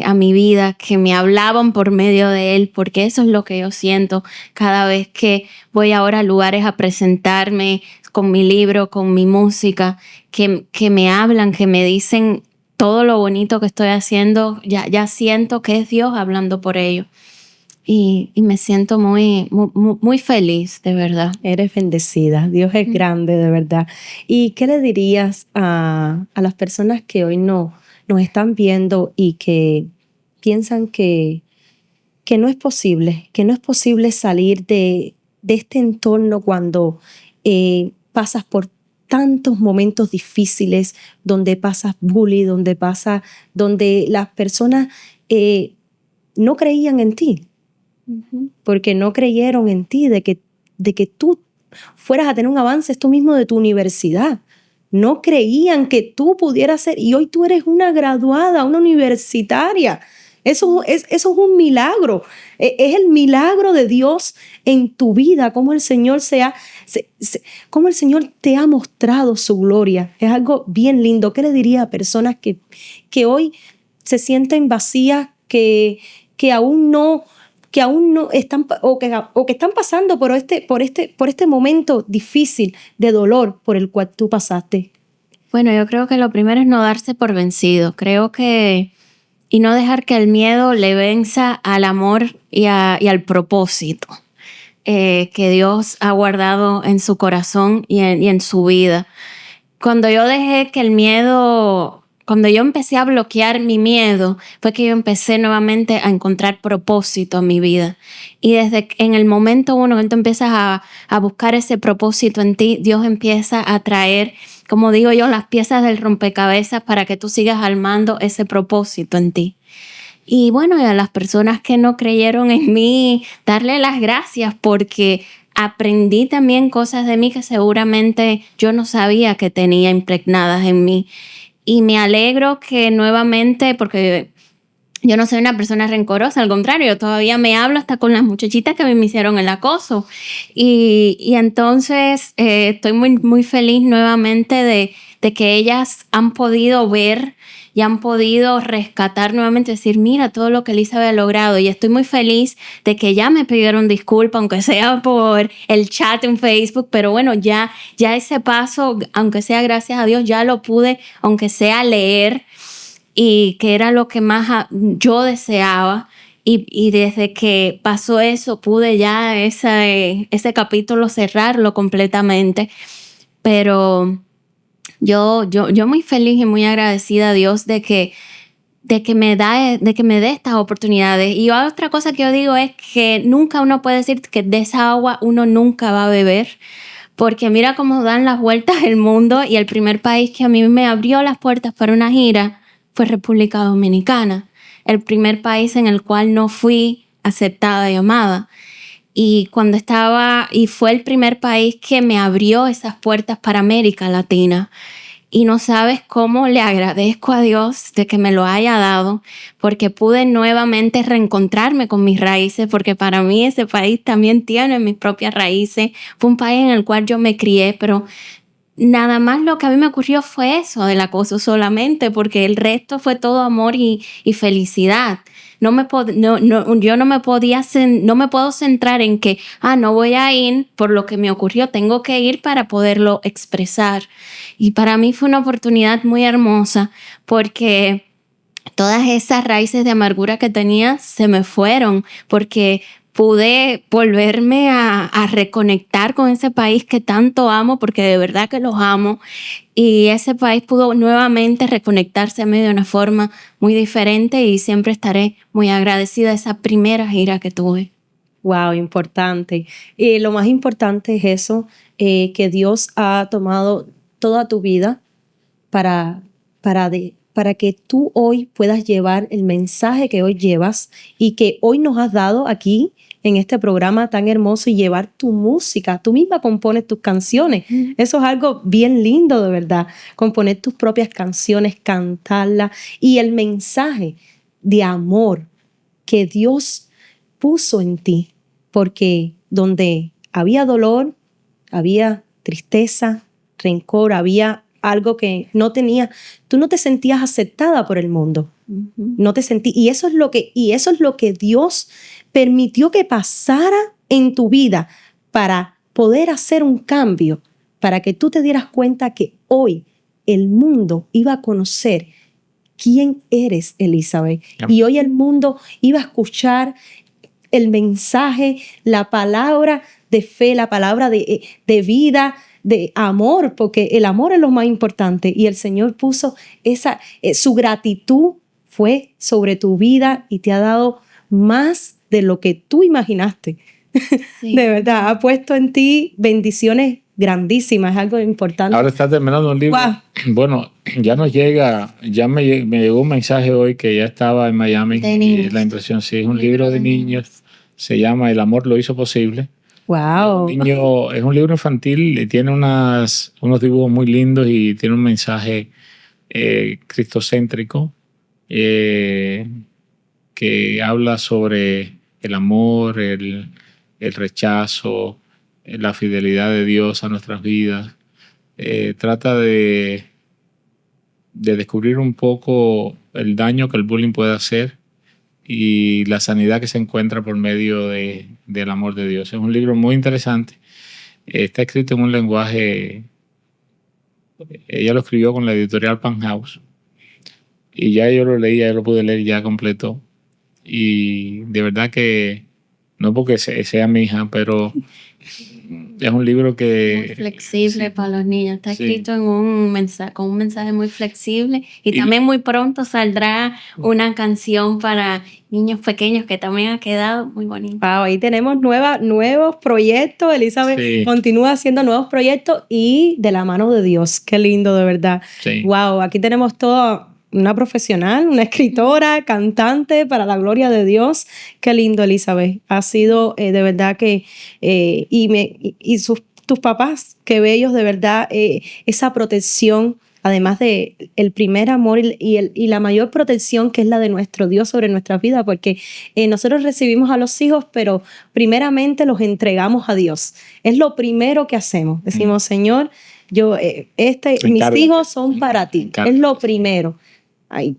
a mi vida, que me hablaban por medio de Él, porque eso es lo que yo siento cada vez que voy ahora a lugares a presentarme con mi libro, con mi música, que me hablan, que me dicen todo lo bonito que estoy haciendo, ya siento que es Dios hablando por ellos. Y me siento muy, muy, muy feliz, de verdad. Eres bendecida. Dios es grande, de verdad. ¿Y qué le dirías a las personas que hoy nos están viendo y que piensan que no es posible, salir de este entorno cuando pasas por tantos momentos difíciles, donde pasas bullying, donde las personas no creían en ti? Porque no creyeron en ti, de que tú fueras a tener un avance tú mismo de tu universidad. No creían que tú pudieras ser, y hoy tú eres una graduada, una universitaria. Eso es un milagro. Es el milagro de Dios en tu vida, cómo el Señor cómo el Señor te ha mostrado su gloria. Es algo bien lindo. ¿Qué le diría a personas que hoy se sienten vacías, que aún no están o que están pasando por este momento difícil de dolor por el cual tú pasaste? Bueno, yo creo que lo primero es no darse por vencido. Y no dejar que el miedo le venza al amor y al propósito que Dios ha guardado en su corazón y en su vida. Cuando yo empecé a bloquear mi miedo, fue que yo empecé nuevamente a encontrar propósito en mi vida. Y desde en el momento uno que tú empiezas a buscar ese propósito en ti, Dios empieza a traer, como digo yo, las piezas del rompecabezas para que tú sigas armando ese propósito en ti. Y bueno, y a las personas que no creyeron en mí, darle las gracias porque aprendí también cosas de mí que seguramente yo no sabía que tenía impregnadas en mí. Y me alegro que nuevamente, porque yo no soy una persona rencorosa, al contrario, yo todavía me hablo hasta con las muchachitas que me hicieron el acoso. Y entonces estoy muy, muy feliz nuevamente de que ellas han podido ver y han podido rescatar nuevamente, decir, mira todo lo que Elizabeth ha logrado. Y estoy muy feliz de que ya me pidieron disculpas, aunque sea por el chat en Facebook, pero bueno, ya ese paso, aunque sea gracias a Dios, ya lo pude, aunque sea leer, y que era lo que más yo deseaba. Y desde que pasó eso, pude ya ese capítulo cerrarlo completamente. Pero yo muy feliz y muy agradecida a Dios de que me dé estas oportunidades. Y otra cosa que yo digo es que nunca uno puede decir que de esa agua uno nunca va a beber, porque mira cómo dan las vueltas el mundo, y el primer país que a mí me abrió las puertas para una gira fue República Dominicana, el primer país en el cual no fui aceptada y amada. Y fue el primer país que me abrió esas puertas para América Latina. Y no sabes cómo le agradezco a Dios de que me lo haya dado, porque pude nuevamente reencontrarme con mis raíces, porque para mí ese país también tiene mis propias raíces. Fue un país en el cual yo me crié, pero nada más lo que a mí me ocurrió fue eso del acoso solamente, porque el resto fue todo amor y felicidad. Yo no me puedo centrar en que, no voy a ir por lo que me ocurrió, tengo que ir para poderlo expresar. Y para mí fue una oportunidad muy hermosa, porque todas esas raíces de amargura que tenía se me fueron, porque pude volverme a reconectar con ese país que tanto amo, porque de verdad que los amo. Y ese país pudo nuevamente reconectarse a mí de una forma muy diferente, y siempre estaré muy agradecida de esa primera gira que tuve. Wow, importante. Lo más importante es eso, que Dios ha tomado toda tu vida para que tú hoy puedas llevar el mensaje que hoy llevas y que hoy nos has dado aquí en este programa tan hermoso, y llevar tu música. Tú misma compones tus canciones. Eso es algo bien lindo, de verdad. Componer tus propias canciones, cantarlas, y el mensaje de amor que Dios puso en ti, porque donde había dolor, había tristeza, rencor, había algo que no tenía, tú no te sentías aceptada por el mundo. No te sentí, y eso es lo que Dios permitió que pasara en tu vida para poder hacer un cambio, para que tú te dieras cuenta que hoy el mundo iba a conocer quién eres, Elizabeth. Y hoy el mundo iba a escuchar el mensaje, la palabra de fe, la palabra de vida, de amor, porque el amor es lo más importante. Y el Señor puso su gratitud fue sobre tu vida, y te ha dado más de lo que tú imaginaste. Sí. De verdad, ha puesto en ti bendiciones grandísimas, es algo importante. Ahora estás terminando un libro. Wow. Bueno, ya nos llega, me llegó un mensaje hoy que ya estaba en Miami. Y la impresión, sí, es un libro de niños, se llama El amor lo hizo posible. Wow. Es un libro infantil y tiene unos dibujos muy lindos, y tiene un mensaje cristocéntrico que habla sobre el amor, el rechazo, la fidelidad de Dios a nuestras vidas. Trata de descubrir un poco el daño que el bullying puede hacer y la sanidad que se encuentra por medio del amor de Dios. Es un libro muy interesante. Está escrito en un lenguaje, ella lo escribió con la editorial Pan House, y ya yo lo leí, ya lo pude leer ya completo, y de verdad que no porque sea mi hija, pero es un libro que... Muy flexible, sí, para los niños. Está escrito en con un mensaje muy flexible, y también muy pronto saldrá una canción para niños pequeños que también ha quedado muy bonita. Wow, ahí tenemos nuevos proyectos. Elizabeth continúa haciendo nuevos proyectos, y de la mano de Dios. Qué lindo, de verdad. Sí. Wow, aquí tenemos todo... Una profesional, una escritora, cantante para la gloria de Dios. Qué lindo, Elizabeth. Ha sido de verdad que... tus papás, qué bellos, de verdad. Esa protección, además de el primer amor y la mayor protección, que es la de nuestro Dios sobre nuestras vidas, porque nosotros recibimos a los hijos, pero primeramente los entregamos a Dios. Es lo primero que hacemos. Decimos, Señor, mis hijos son para ti. Es lo primero. Ay.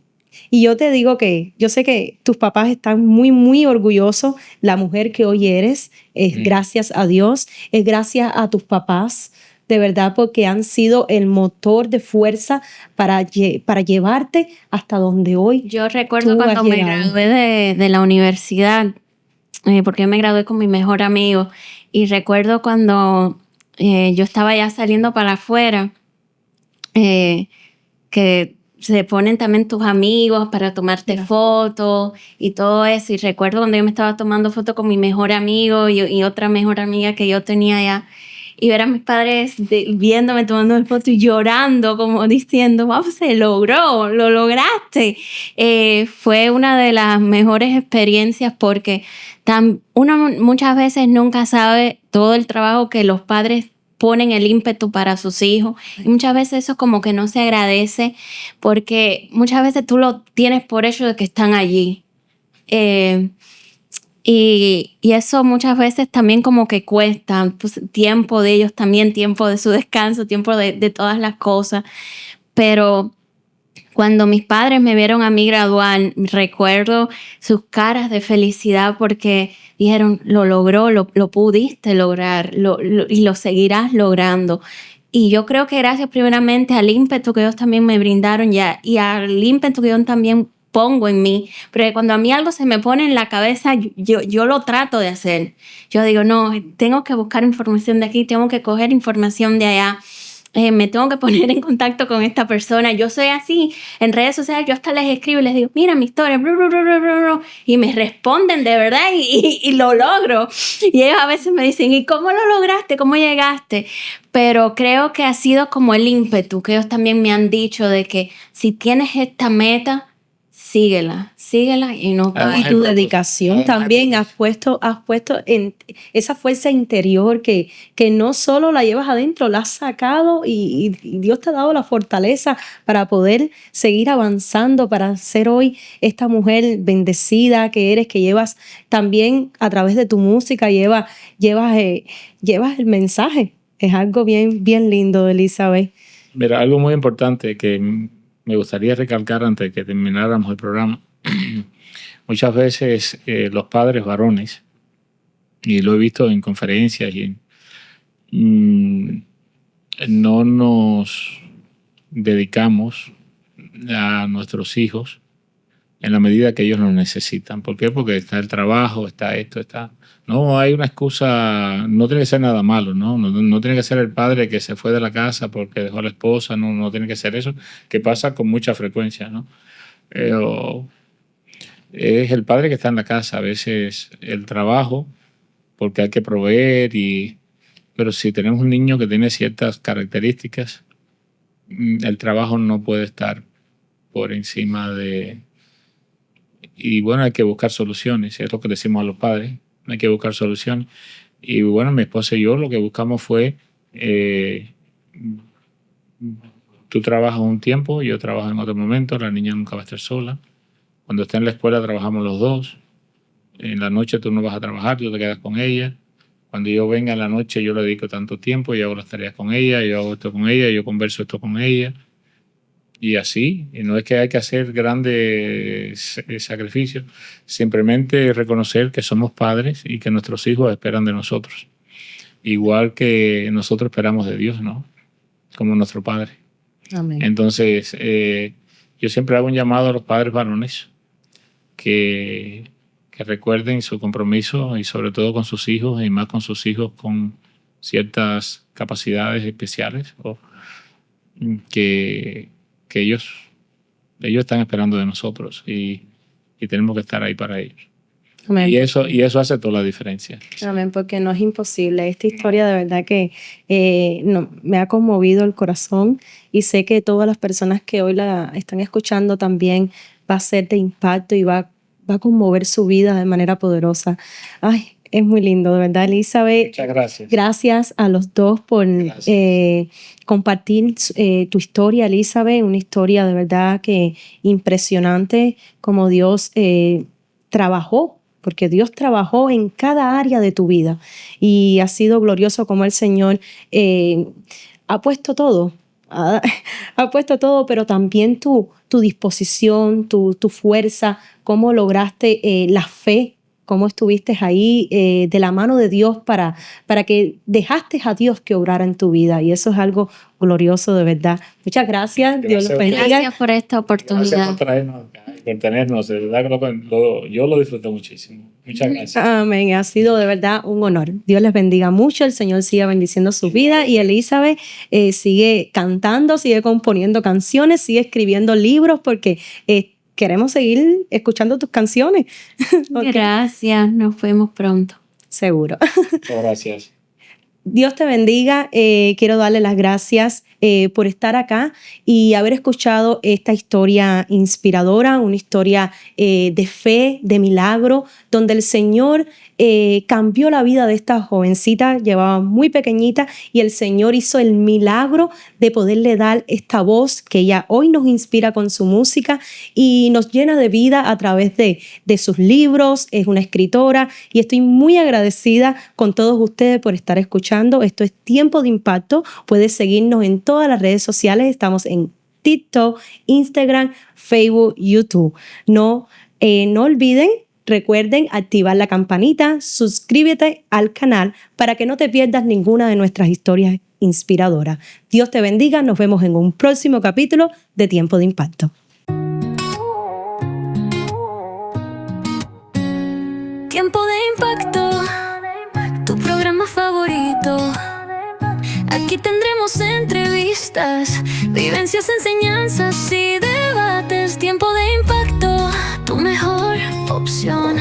Y yo te digo que yo sé que tus papás están muy, muy orgullosos. La mujer que hoy eres es gracias a Dios, es gracias a tus papás, de verdad, porque han sido el motor de fuerza para llevarte hasta donde hoy Yo recuerdo tú has cuando me llegado. gradué de la universidad, porque me gradué con mi mejor amigo, y recuerdo cuando yo estaba ya saliendo para afuera, que se ponen también tus amigos para tomarte fotos y todo eso. Y recuerdo cuando yo me estaba tomando fotos con mi mejor amigo y otra mejor amiga que yo tenía allá, y ver a mis padres viéndome tomando fotos y llorando, como diciendo, wow, se logró, lo lograste. Fue una de las mejores experiencias porque uno muchas veces nunca sabe todo el trabajo que los padres ponen el ímpetu para sus hijos. Y muchas veces eso como que no se agradece porque muchas veces tú lo tienes por hecho de que están allí. Y eso muchas veces también como que cuesta, pues, tiempo de ellos también, tiempo de su descanso, tiempo de todas las cosas. Pero cuando mis padres me vieron a mí graduar, recuerdo sus caras de felicidad porque dijeron, lo logró, lo pudiste lograr y lo seguirás logrando. Y yo creo que gracias primeramente al ímpetu que ellos también me brindaron y al ímpetu que yo también pongo en mí, porque cuando a mí algo se me pone en la cabeza, yo lo trato de hacer. Yo digo, no, tengo que buscar información de aquí, tengo que coger información de allá. Me tengo que poner en contacto con esta persona. Yo soy así. En redes sociales yo hasta les escribo y les digo, mira mi historia, y me responden de verdad y lo logro. Y ellos a veces me dicen, ¿y cómo lo lograste? ¿Cómo llegaste? Pero creo que ha sido como el ímpetu que ellos también me han dicho de que si tienes esta meta, síguela y no pares. Y tu dedicación también has puesto en esa fuerza interior que no solo la llevas adentro, la has sacado y Dios te ha dado la fortaleza para poder seguir avanzando, para ser hoy esta mujer bendecida que eres, que llevas también a través de tu música, llevas el mensaje. Es algo bien, bien lindo, Elizabeth. Mira, algo muy importante que me gustaría recalcar antes de que termináramos el programa. Muchas veces los padres varones, y lo he visto en conferencias, no nos dedicamos a nuestros hijos en la medida que ellos nos necesitan. ¿Por qué? Porque está el trabajo, está esto, está... No hay una excusa, no tiene que ser nada malo, ¿no? No tiene que ser el padre que se fue de la casa porque dejó a la esposa, no tiene que ser eso, que pasa con mucha frecuencia, ¿no? Pero es el padre que está en la casa, a veces el trabajo, porque hay que proveer, pero si tenemos un niño que tiene ciertas características, el trabajo no puede estar por encima de... Y bueno, hay que buscar soluciones, es lo que decimos a los padres, hay que buscar soluciones. Y bueno, mi esposa y yo lo que buscamos fue, tú trabajas un tiempo, yo trabajo en otro momento, la niña nunca va a estar sola. Cuando está en la escuela trabajamos los dos. En la noche tú no vas a trabajar, tú te quedas con ella. Cuando yo venga en la noche yo le dedico tanto tiempo, yo hago las tareas con ella, yo hago esto con ella, yo converso esto con ella. Y así, y no es que hay que hacer grandes sacrificios, simplemente reconocer que somos padres y que nuestros hijos esperan de nosotros. Igual que nosotros esperamos de Dios, ¿no? Como nuestro Padre. Amén. Entonces, yo siempre hago un llamado a los padres varones que recuerden su compromiso y sobre todo con sus hijos y más con sus hijos con ciertas capacidades especiales o que ellos están esperando de nosotros y tenemos que estar ahí para ellos. Amén. Y eso hace toda la diferencia. Amén, porque no es imposible. Esta historia de verdad que me ha conmovido el corazón y sé que todas las personas que hoy la están escuchando también va a ser de impacto y va a conmover su vida de manera poderosa. Ay, es muy lindo, de verdad, Elizabeth. Muchas gracias. Gracias a los dos por compartir tu historia, Elizabeth. Una historia de verdad que impresionante como Dios trabajó, porque Dios trabajó en cada área de tu vida y ha sido glorioso como el Señor ha puesto todo ha puesto todo, pero también tu disposición, tu fuerza, cómo lograste la fe, cómo estuviste ahí de la mano de Dios para que dejaste a Dios que obrara en tu vida. Y eso es algo glorioso, de verdad. Muchas gracias. Dios los bendiga. Gracias por esta oportunidad. Gracias por traernos acá y por tenernos. De verdad que yo lo disfruté muchísimo. Muchas gracias. Amén. Ha sido de verdad un honor. Dios les bendiga mucho. El Señor siga bendiciendo su vida. Y Elizabeth sigue cantando, sigue componiendo canciones, sigue escribiendo libros porque queremos seguir escuchando tus canciones. Okay. Gracias. Nos vemos pronto. Seguro. Gracias. Dios te bendiga. Quiero darle las gracias por estar acá y haber escuchado esta historia inspiradora, una historia de fe, de milagro, donde el Señor cambió la vida de esta jovencita, llevaba muy pequeñita, y el Señor hizo el milagro de poderle dar esta voz que ella hoy nos inspira con su música y nos llena de vida a través de sus libros. Es una escritora y estoy muy agradecida con todos ustedes por estar escuchando. Esto es Tiempo de Impacto. Puedes seguirnos en todas las redes sociales. Estamos en TikTok, Instagram, Facebook, YouTube. No olviden, recuerden activar la campanita, suscríbete al canal para que no te pierdas ninguna de nuestras historias inspiradoras. Dios te bendiga. Nos vemos en un próximo capítulo de Tiempo de Impacto. Tiempo de Impacto, tu programa favorito. Aquí tendremos entrevistas, vivencias, enseñanzas y debates. Tiempo de Impacto, tu mejor opción.